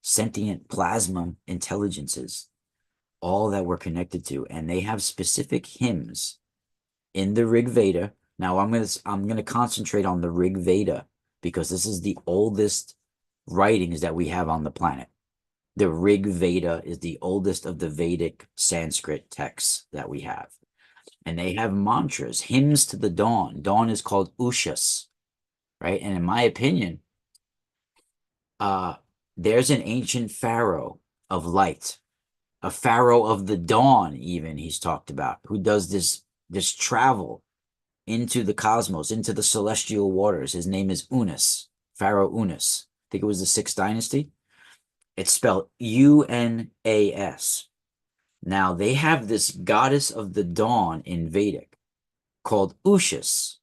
sentient plasma intelligences, all that we're connected to, and they have specific hymns in the Rig Veda. Now I'm gonna concentrate on the Rig Veda because this is the oldest writings that we have on the planet. The Rig Veda is the oldest of the Vedic Sanskrit texts that we have. And they have mantras, hymns to the dawn. Dawn is called Ushas, right? And in my opinion, uh, there's an ancient pharaoh of light, a pharaoh of the dawn, even he's talked about, who does this travel into the cosmos, into the celestial waters. His name is Unas, Pharaoh Unas. I think it was the sixth dynasty. It's spelled Unas. Now they have this goddess of the dawn in Vedic called Ushas.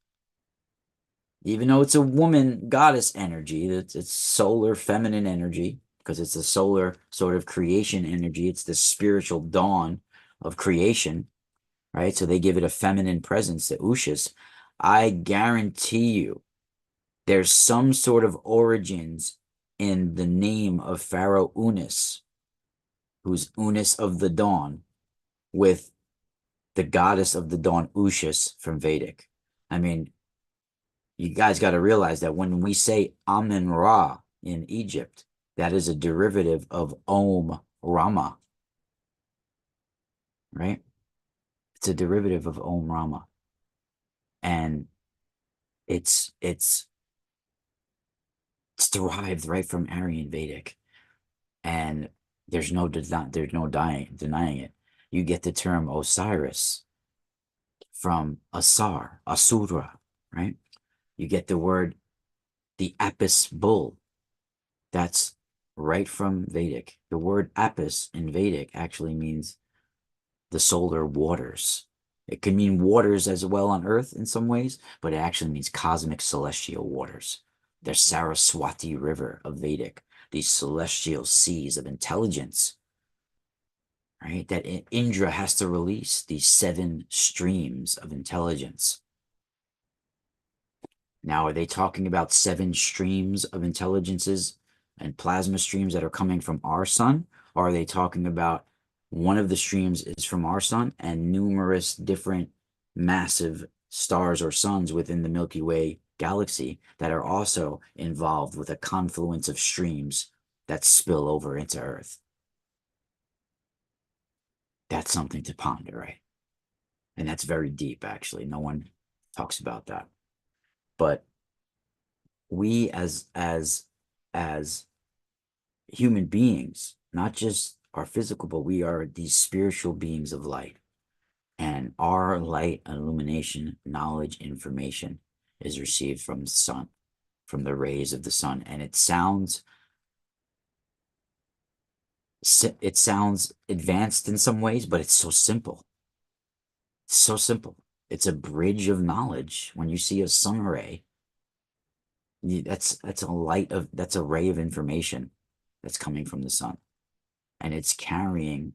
Even though it's a woman goddess energy, it's solar feminine energy, because it's a solar sort of creation energy. It's the spiritual dawn of creation, right? So they give it a feminine presence, the Ushas. I guarantee you there's some sort of origins in the name of Pharaoh Unas, who's Unas of the dawn, with the goddess of the dawn, Ushas from Vedic. I mean, you guys got to realize that when we say Amen Ra in Egypt, that is a derivative of Om Rama, right? It's a derivative of Om Rama. And it's derived right from Aryan Vedic. And there's no denying it. You get the term Osiris from Asura, right? You get the word the Apis bull. That's right from Vedic. The word Apis in Vedic actually means the solar waters. It can mean waters as well on Earth in some ways, but it actually means cosmic celestial waters. The Saraswati River of Vedic, these celestial seas of intelligence, right? That Indra has to release these 7 streams of intelligence. Now, are they talking about 7 streams of intelligences and plasma streams that are coming from our sun? Or are they talking about one of the streams is from our sun and numerous different massive stars or suns within the Milky Way galaxy that are also involved with a confluence of streams that spill over into Earth? That's something to ponder, right? And that's very deep, actually. No one talks about that. But we as human beings, not just our physical, but we are these spiritual beings of light. And our light, illumination, knowledge, information is received from the sun, from the rays of the sun. And it sounds advanced in some ways, but it's so simple. It's so simple. It's a bridge of knowledge. When you see a sun ray, that's a ray of information that's coming from the sun, and it's carrying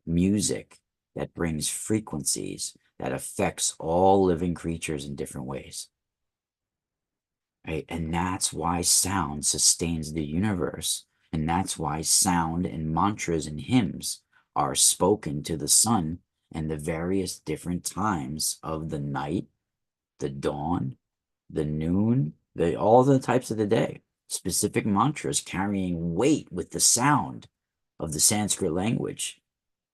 music that brings frequencies that affects all living creatures in different ways, right? And that's why sound sustains the universe, and that's why sound and mantras and hymns are spoken to the sun and the various different times of the night, the dawn, the noon, all the types of the day. Specific mantras carrying weight with the sound of the Sanskrit language.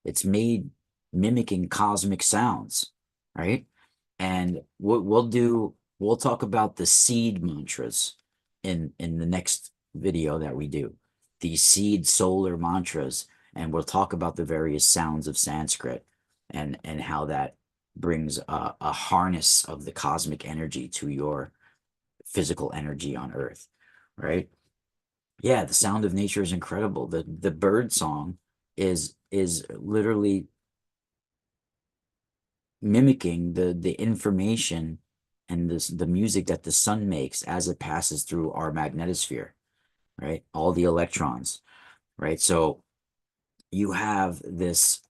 It's made mimicking cosmic sounds, right? And we'll talk about the seed mantras in the next video that we do. These seed solar mantras, and we'll talk about the various sounds of Sanskrit and how that brings a harness of the cosmic energy to your physical energy on Earth, right? Yeah, the sound of nature is incredible. The bird song is literally mimicking the information and the music that the sun makes as it passes through our magnetosphere, right? All the electrons, right? So you have this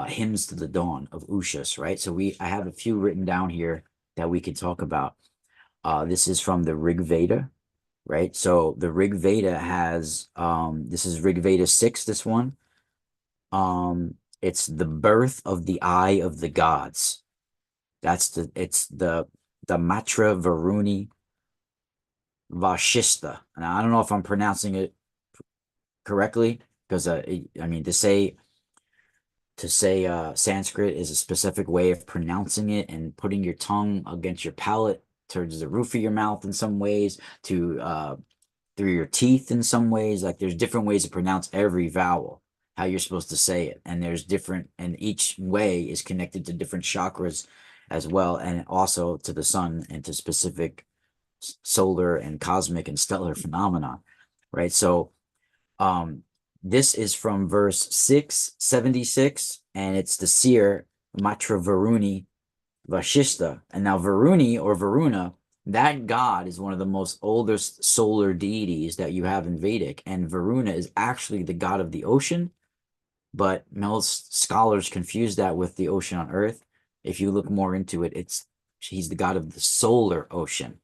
hymns to the dawn of Ushas, right? So I have a few written down here that we could talk about. This is from the Rig Veda, right? So the Rig Veda has this is Rig Veda 6, this one. It's the birth of the eye of the gods. It's the Matra Varuni Vashista. And I don't know if I'm pronouncing it correctly, because I mean to say Sanskrit is a specific way of pronouncing it and putting your tongue against your palate towards the roof of your mouth in some ways, to through your teeth in some ways. Like, there's different ways to pronounce every vowel, how you're supposed to say it. And there's different, and each way is connected to different chakras as well, and also to the sun and to specific solar and cosmic and stellar phenomena, right? So this is from verse 676, and it's the seer Matra Varuni Vashista. And now Varuni, or Varuna, that god is one of the most oldest solar deities that you have in Vedic. And Varuna is actually the god of the ocean, but most scholars confuse that with the ocean on Earth. If you look more into it, he's the god of the solar ocean.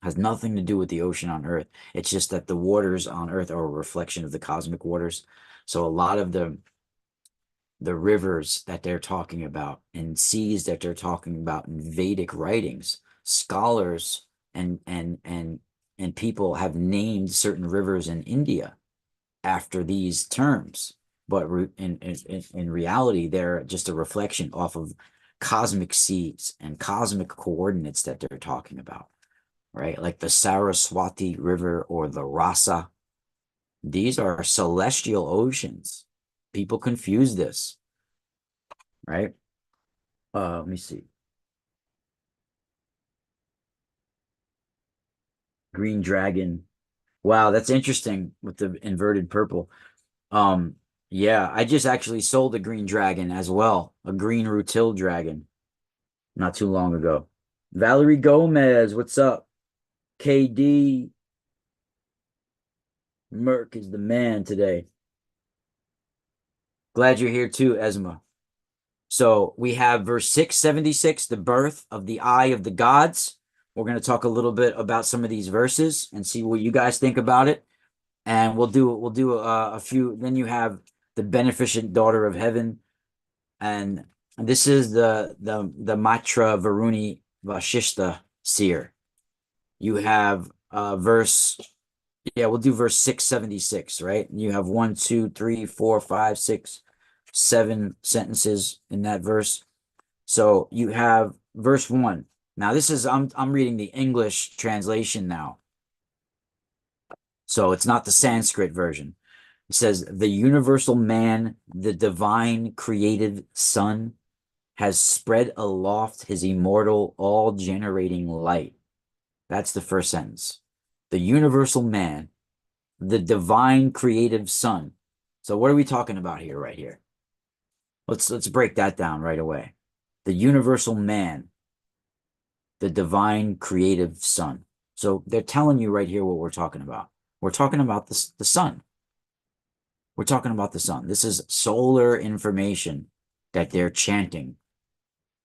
Has nothing to do with the ocean on Earth. It's just that the waters on Earth are a reflection of the cosmic waters. So a lot of the rivers that they're talking about and seas that they're talking about in Vedic writings, scholars and people have named certain rivers in India after these terms. But in reality, they're just a reflection off of cosmic seas and cosmic coordinates that they're talking about, right? Like the Saraswati River or the Rasa. These are celestial oceans. People confuse this, right? Let me see. Green dragon. Wow, that's interesting with the inverted purple. Um, yeah, I just actually sold a green dragon as well, a green rutil dragon, not too long ago. Valerie Gomez, what's up? KD Merck is the man today. Glad you're here too, Esma. So we have verse 676, the birth of the eye of the gods. We're going to talk a little bit about some of these verses and see what you guys think about it. And we'll do a few. Then you have the beneficent daughter of heaven, and this is the Matra Varuni Vashishta seer. You have verse, yeah, we'll do verse 676, right? You have 1, 2, 3, 4, 5, 6, 7 sentences in that verse. So you have verse 1. Now this is I'm reading the English translation now. So it's not the Sanskrit version. It says, the universal man, the divine creative son, has spread aloft his immortal, all generating light. That's the first sentence. The universal man, the divine creative son. So what are we talking about here, right here? Let's break that down right away. The universal man, the divine creative son. So they're telling you right here what we're talking about. We're talking about the sun. We're talking about the sun. This is solar information that they're chanting.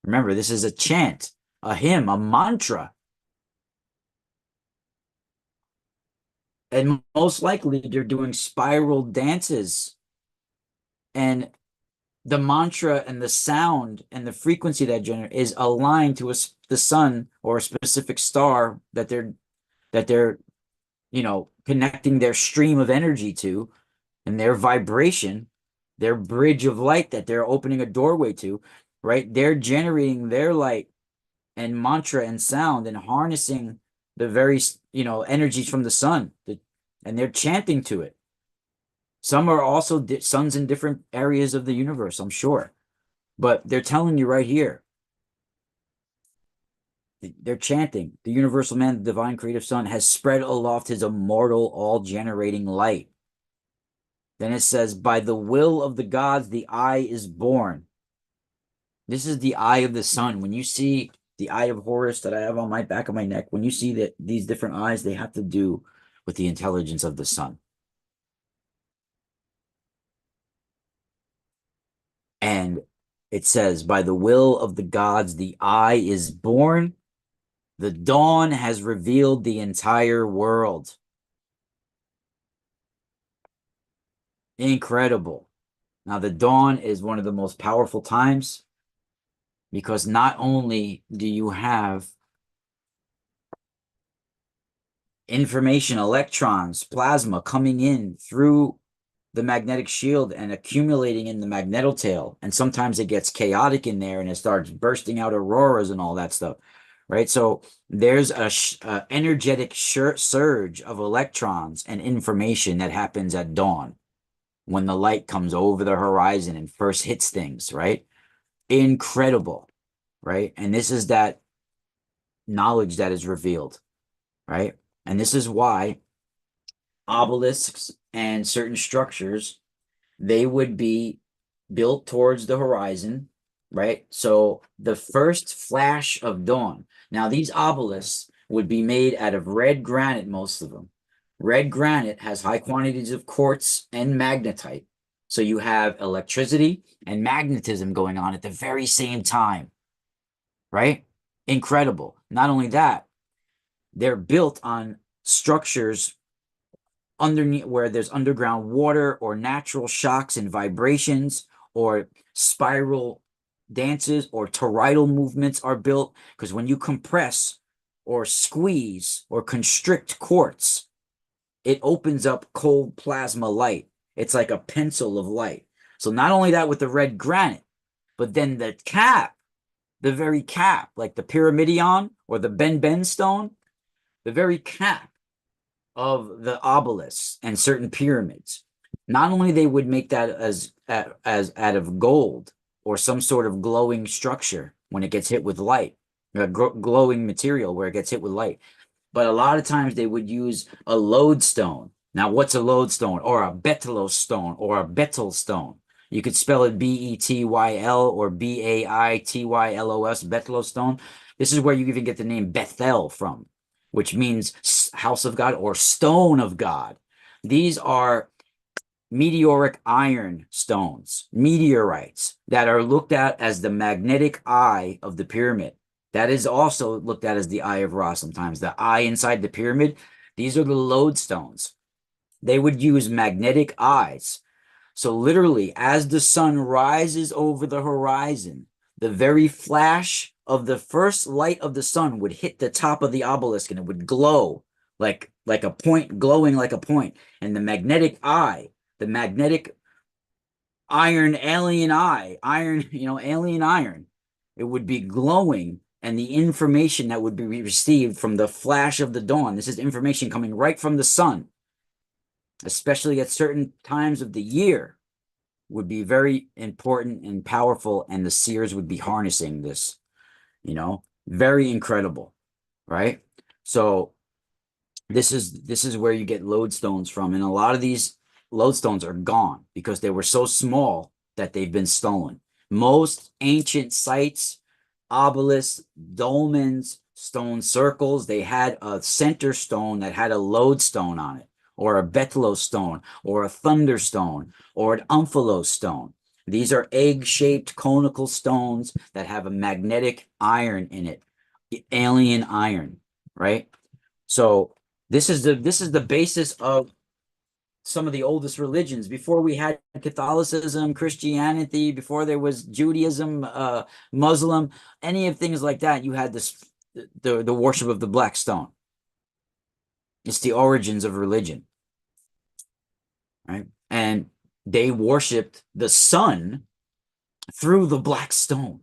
Remember, this is a chant, a hymn, a mantra. And most likely they're doing spiral dances. And the mantra and the sound and the frequency that generates is aligned to the sun or a specific star that they're connecting their stream of energy to, and their vibration, their bridge of light that they're opening a doorway to, right? They're generating their light and mantra and sound and harnessing the very, energies from the sun, and they're chanting to it. Some are also suns in different areas of the universe, I'm sure. But they're telling you right here, they're chanting, the universal man, the divine creative son, has spread aloft his immortal, all-generating light. Then it says, by the will of the gods, the eye is born. This is the eye of the sun. When you see the eye of Horus that I have on my back of my neck, when you see that these different eyes, they have to do with the intelligence of the sun. And it says, by the will of the gods, the eye is born. The dawn has revealed the entire world. Incredible. Now, the dawn is one of the most powerful times, because not only do you have information, electrons, plasma coming in through the magnetic shield and accumulating in the magnetotail, and sometimes it gets chaotic in there and it starts bursting out auroras and all that stuff, right? So there's a energetic surge of electrons and information that happens at dawn when the light comes over the horizon and first hits things, right? Incredible, right? And this is that knowledge that is revealed, right? And this is why obelisks and certain structures, they would be built towards the horizon, right? So the first flash of dawn. Now, these obelisks would be made out of red granite, most of them. Red granite has high quantities of quartz and magnetite. So you have electricity and magnetism going on at the very same time, right? Incredible. Not only that, they're built on structures underneath where there's underground water or natural shocks and vibrations or spiral dances or toroidal movements are built, because when you compress or squeeze or constrict quartz, it opens up cold plasma light. It's like a pencil of light. So not only that with the red granite, but then the cap, the very cap, like the pyramidion or the Ben stone, the very cap of the obelisks and certain pyramids, not only they would make that as out of gold or some sort of glowing structure when it gets hit with light, a glowing material where it gets hit with light, but a lot of times they would use a lodestone. Now, what's a lodestone? Or a betylos stone or a betyl stone? You could spell it Betyl or Baitylos, betylos stone. This is where you even get the name Bethel from, which means house of God or stone of God. These are meteoric iron stones, meteorites that are looked at as the magnetic eye of the pyramid. That is also looked at as the eye of Ra sometimes. The eye inside the pyramid, these are the lodestones. They would use magnetic eyes. So literally, as the sun rises over the horizon, the very flash of the first light of the sun would hit the top of the obelisk and it would glow like a point, glowing like a point. And the magnetic eye, the magnetic iron, alien eye, iron, alien iron, it would be glowing. And the information that would be received from the flash of the dawn, this is information coming right from the sun, especially at certain times of the year, would be very important and powerful, and the seers would be harnessing this, very incredible, right? So this is where you get lodestones from, and a lot of these lodestones are gone because they were so small that they've been stolen. Most ancient sites, obelisks, dolmens, stone circles, they had a center stone that had a lodestone on it, or a betlos stone, or a thunderstone, or an omphalos stone. These are egg-shaped conical stones that have a magnetic iron in it, alien iron, right? So this is the basis of some of the oldest religions. Before we had Catholicism, Christianity, before there was Judaism, Muslim, any of things like that, you had the worship of the black stone. It's the origins of religion, right? And they worshipped the sun through the black stone.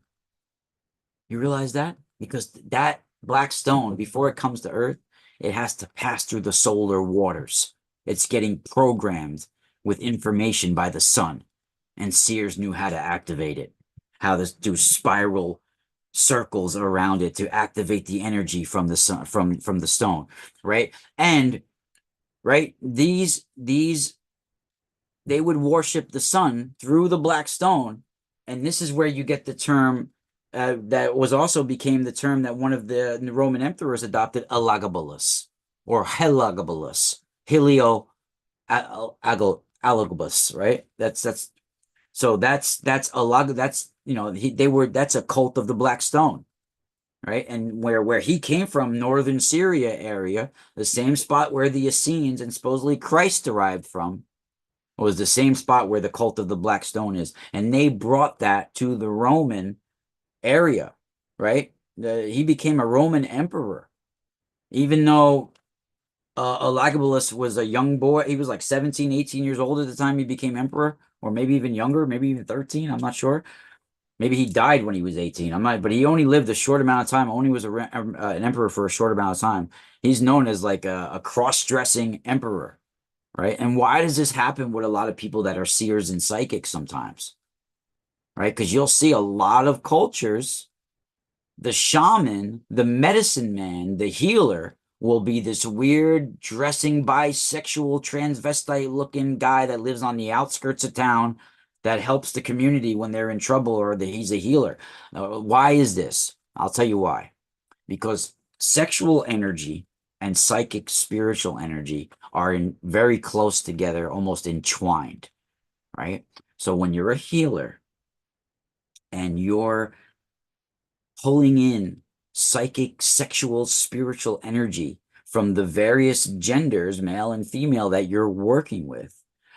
You realize that? Because that black stone, before it comes to Earth, it has to pass through the solar waters. It's getting programmed with information by the sun, and seers knew how to activate it, how to do spiral circles around it to activate the energy from the sun, from the stone, right? And right, these they would worship the sun through the black stone, and this is where you get the term that was also became the term that one of the Roman emperors adopted, Elagabalus or Helagabalus, Alagabus, right? That's that's a cult of the black stone, right? And where he came from, northern Syria area, the same spot where the Essenes and supposedly Christ derived from, was the same spot where the cult of the black stone is, and they brought that to the Roman area, right? He became a Roman emperor, even though Elagabalus was a young boy. He was like 17, 18 years old at the time he became emperor, or maybe even younger, maybe even 13. I'm not sure. Maybe he died when he was 18. I'm not, but he only lived a short amount of time. Only was an emperor for a short amount of time. He's known as like a cross-dressing emperor, right? And why does this happen with a lot of people that are seers and psychics sometimes, right? Because you'll see a lot of cultures, the shaman, the medicine man, the healer will be this weird dressing bisexual transvestite looking guy that lives on the outskirts of town that helps the community when they're in trouble, or he's a healer. Why is this? I'll tell you why. Because sexual energy and psychic spiritual energy are very close together, almost entwined, right? So when you're a healer and you're pulling in psychic, sexual, spiritual energy from the various genders, male and female, that you're working with,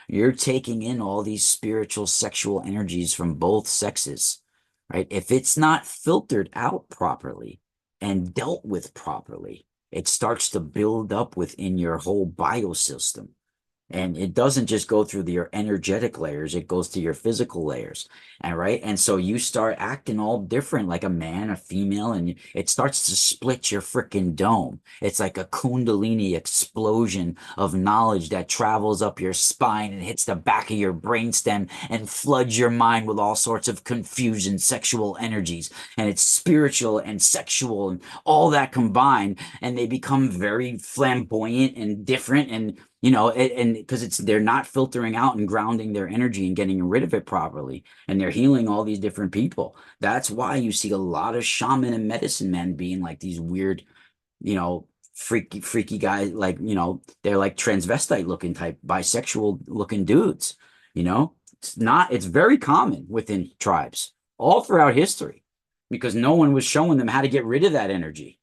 you're taking in all these spiritual, sexual energies from both sexes, right? If it's not filtered out properly and dealt with properly, it starts to build up within your whole biosystem. And it doesn't just go through your energetic layers, it goes to your physical layers. And right. And so you start acting all different, like a man, a female, and it starts to split your freaking dome. It's like a Kundalini explosion of knowledge that travels up your spine and hits the back of your brainstem and floods your mind with all sorts of confusion, sexual energies. And it's spiritual and sexual and all that combined. And they become very flamboyant and different, and and because they're not filtering out and grounding their energy and getting rid of it properly, and they're healing all these different people. That's why you see a lot of shaman and medicine men being like these weird, freaky guys, like, they're like transvestite looking type, bisexual looking dudes, you know? It's very common within tribes all throughout history because no one was showing them how to get rid of that energy,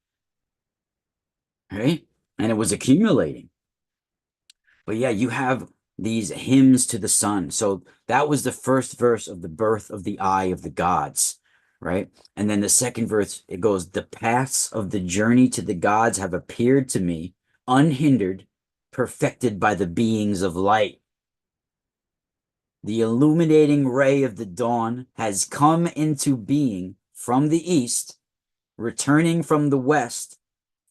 right? And it was accumulating. But yeah, you have these hymns to the sun. So that was the first verse of the birth of the eye of the gods, right? And then the second verse, it goes, the paths of the journey to the gods have appeared to me, unhindered, perfected by the beings of light. The illuminating ray of the dawn has come into being from the east, returning from the west,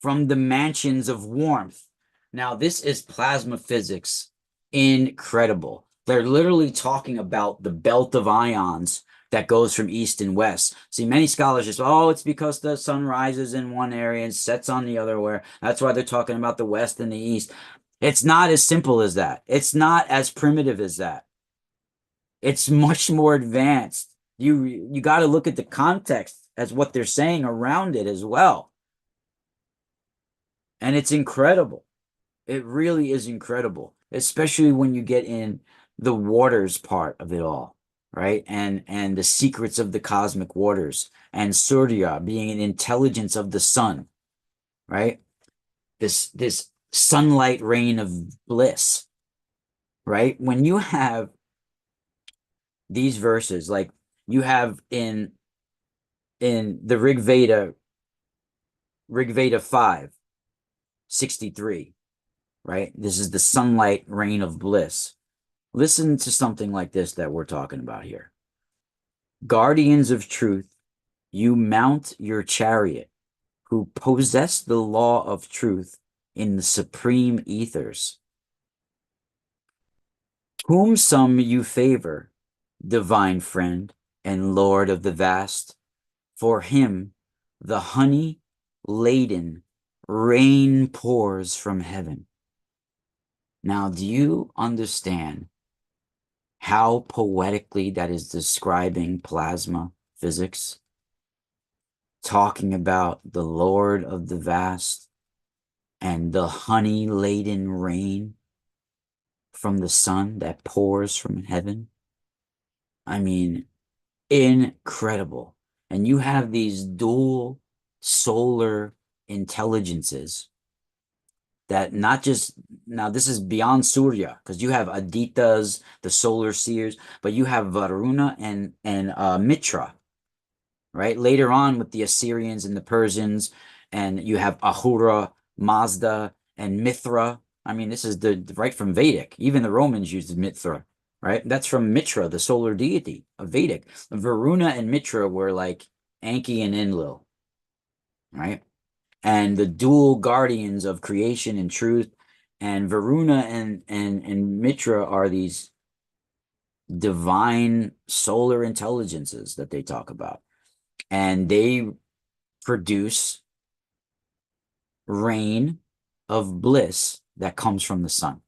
from the mansions of warmth. Now, this is plasma physics. Incredible. They're literally talking about the belt of ions that goes from east and west. See, many scholars just, it's because the sun rises in one area and sets on the other where. That's why they're talking about the west and the east. It's not as simple as that. It's not as primitive as that. It's much more advanced. You got to look at the context as what they're saying around it as well. And it's incredible. It really is incredible, especially when you get in the waters part of it all, right? And the secrets of the cosmic waters and Surya being an intelligence of the sun, right? This sunlight rain of bliss, right? When you have these verses, like you have in the Rig Veda 5:63, right? This is the sunlight rain of bliss. Listen to something like this that we're talking about here. Guardians of truth, you mount your chariot, who possess the law of truth in the supreme ethers. Whom some you favor, divine friend and Lord of the vast, for him the honey-laden rain pours from heaven. Now, do you understand how poetically that is describing plasma physics? Talking about the Lord of the vast and the honey-laden rain from the sun that pours from heaven. I mean, incredible. And you have these dual solar intelligences that not just, now this is beyond Surya, because you have Aditas, the solar seers, but you have Varuna and Mitra, right? Later on with the Assyrians and the Persians, and you have Ahura, Mazda, and Mithra. I mean, this is right from Vedic. Even the Romans used Mithra, right? That's from Mitra, the solar deity of Vedic. Varuna and Mitra were like Anki and Enlil, right? And the dual guardians of creation and truth. And Varuna and Mitra are these divine solar intelligences that they talk about. And they produce rain of bliss that comes from the sun.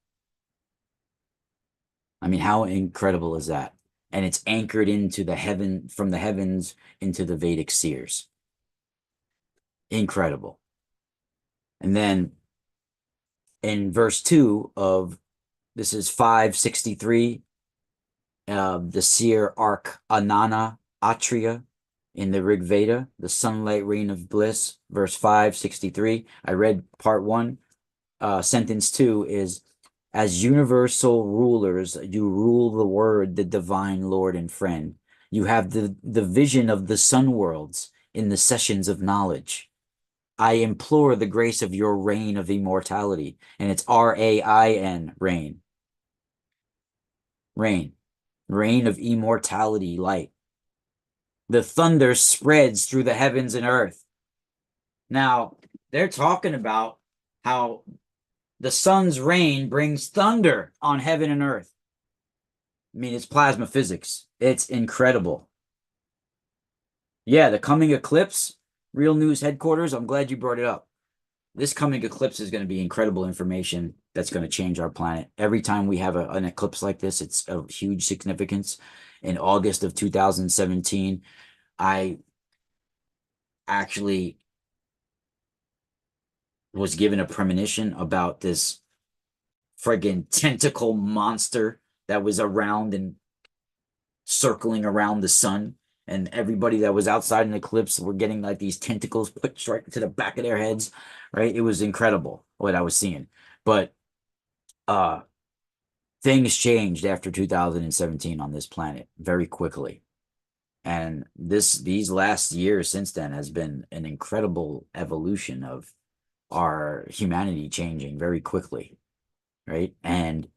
I mean, how incredible is that? And it's anchored into the heaven, from the heavens into the Vedic seers. Incredible. And then in verse 2 of, this is 5:63, the seer arc Anana Atria in the Rig Veda, the sunlight rain of bliss, verse 5:63. I read part 1. Sentence 2 is, as universal rulers, you rule the word, the divine Lord and friend. You have the vision of the sun worlds in the sessions of knowledge. I implore the grace of your reign of immortality. And it's RAIN, rain. Rain. Reign of immortality, light. The thunder spreads through the heavens and earth. Now, they're talking about how the sun's rain brings thunder on heaven and earth. I mean, it's plasma physics. It's incredible. Yeah, the coming eclipse, Real News Headquarters, I'm glad you brought it up. This coming eclipse is going to be incredible information that's going to change our planet. Every time we have an eclipse like this, it's of huge significance. In August of 2017, I actually was given a premonition about this friggin' tentacle monster that was around and circling around the sun. And everybody that was outside in the eclipse were getting like these tentacles put straight to the back of their heads, right? It was incredible what I was seeing. But uh things changed after 2017 on this planet very quickly. And these last years since then has been an incredible evolution of our humanity changing very quickly, right? And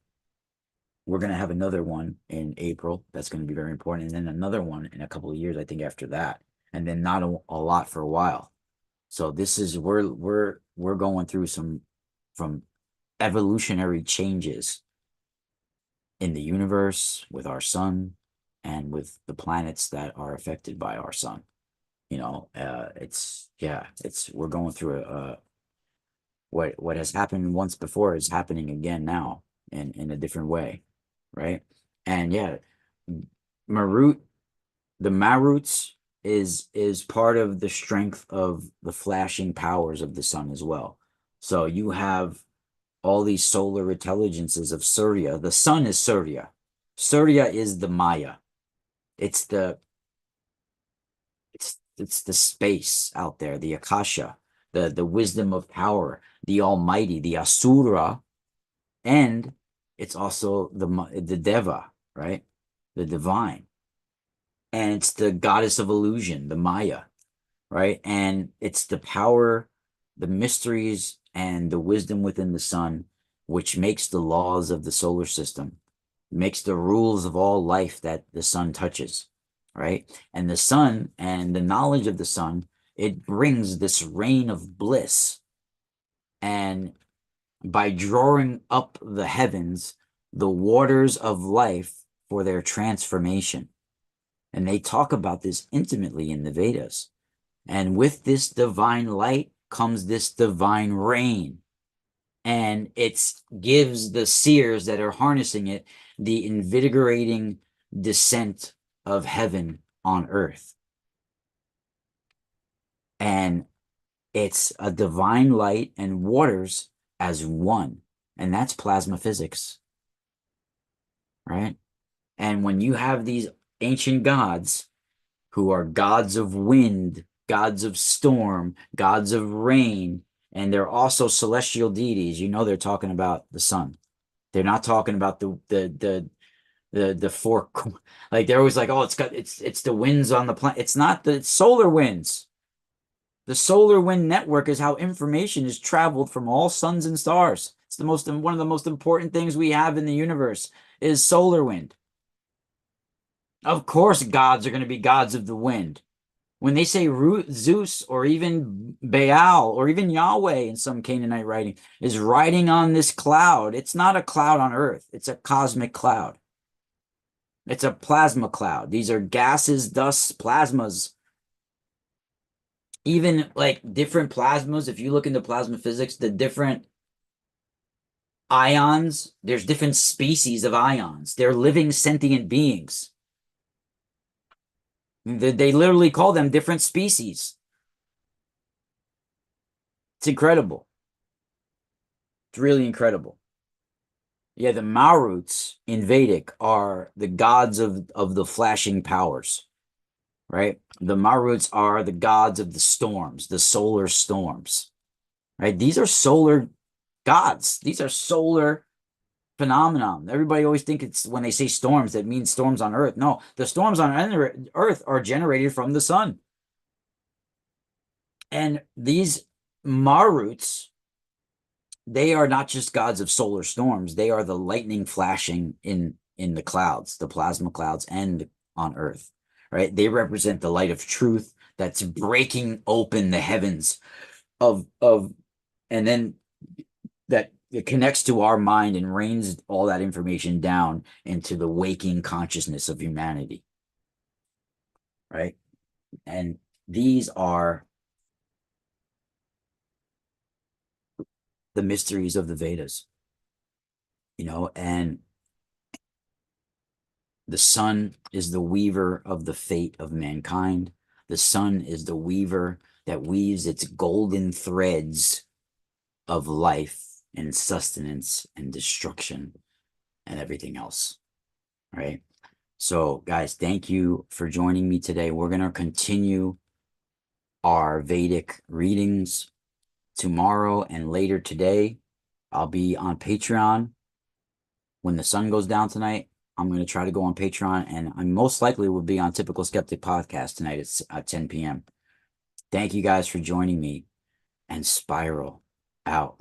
we're going to have another one in April. That's going to be very important. And then another one in a couple of years, I think, after that. And then not a lot for a while. So this is we're going through some from evolutionary changes in the universe with our sun and with the planets that are affected by our sun. It's we're going through what has happened once before is happening again now in a different way, right? And yeah, Marut, the Maruts is part of the strength of the flashing powers of the sun as well. So you have all these solar intelligences of Surya. The sun is Surya. Surya is the Maya. It's the it's the space out there, the Akasha, the wisdom of power, the Almighty, the Asura, and it's also the Deva, right? The divine. And it's the goddess of illusion, the Maya, right? And it's the power, the mysteries, and the wisdom within the sun, which makes the laws of the solar system, makes the rules of all life that the sun touches, right? And the sun and the knowledge of the sun, it brings this rain of bliss. And by drawing up the heavens, the waters of life for their transformation. And they talk about this intimately in the Vedas. And with this divine light comes this divine rain. And it gives the seers that are harnessing it the invigorating descent of heaven on earth. And it's a divine light and waters as one. And that's plasma physics, right? And when you have these ancient gods who are gods of wind, gods of storm, gods of rain, and they're also celestial deities, they're talking about the sun. They're not talking about the four, like they're always like, oh, it's the winds on the planet. It's not the solar winds. The solar wind network is how information is traveled from all suns and stars. It's one of the most important things we have in the universe is solar wind. Of course, gods are going to be gods of the wind. When they say Zeus or even Baal or even Yahweh in some Canaanite writing is riding on this cloud, it's not a cloud on earth. It's a cosmic cloud. It's a plasma cloud. These are gases, dusts, plasmas. Even like different plasmas, if you look into plasma physics, the different ions, there's different species of ions. They're living sentient beings. They literally call them different species. It's incredible. It's really incredible. Yeah, the Maruts in Vedic are the gods of the flashing powers, right? The Maruts are the gods of the storms, the solar storms, right? These are solar gods. These are solar phenomenon. Everybody always thinks it's when they say storms, that means storms on Earth. No, the storms on Earth are generated from the sun. And these Maruts, they are not just gods of solar storms. They are the lightning flashing in the clouds, the plasma clouds, and on Earth, right? They represent the light of truth that's breaking open the heavens and then that it connects to our mind and rains all that information down into the waking consciousness of humanity, right? And these are the mysteries of the Vedas, and the sun is the weaver of the fate of mankind. The sun is the weaver that weaves its golden threads of life and sustenance and destruction and everything else, right? So, guys, thank you for joining me today. We're going to continue our Vedic readings tomorrow and later today. I'll be on Patreon when the sun goes down tonight. I'm going to try to go on Patreon, and I most likely will be on Typical Skeptic Podcast tonight at 10 p.m. Thank you guys for joining me, and Spiral out.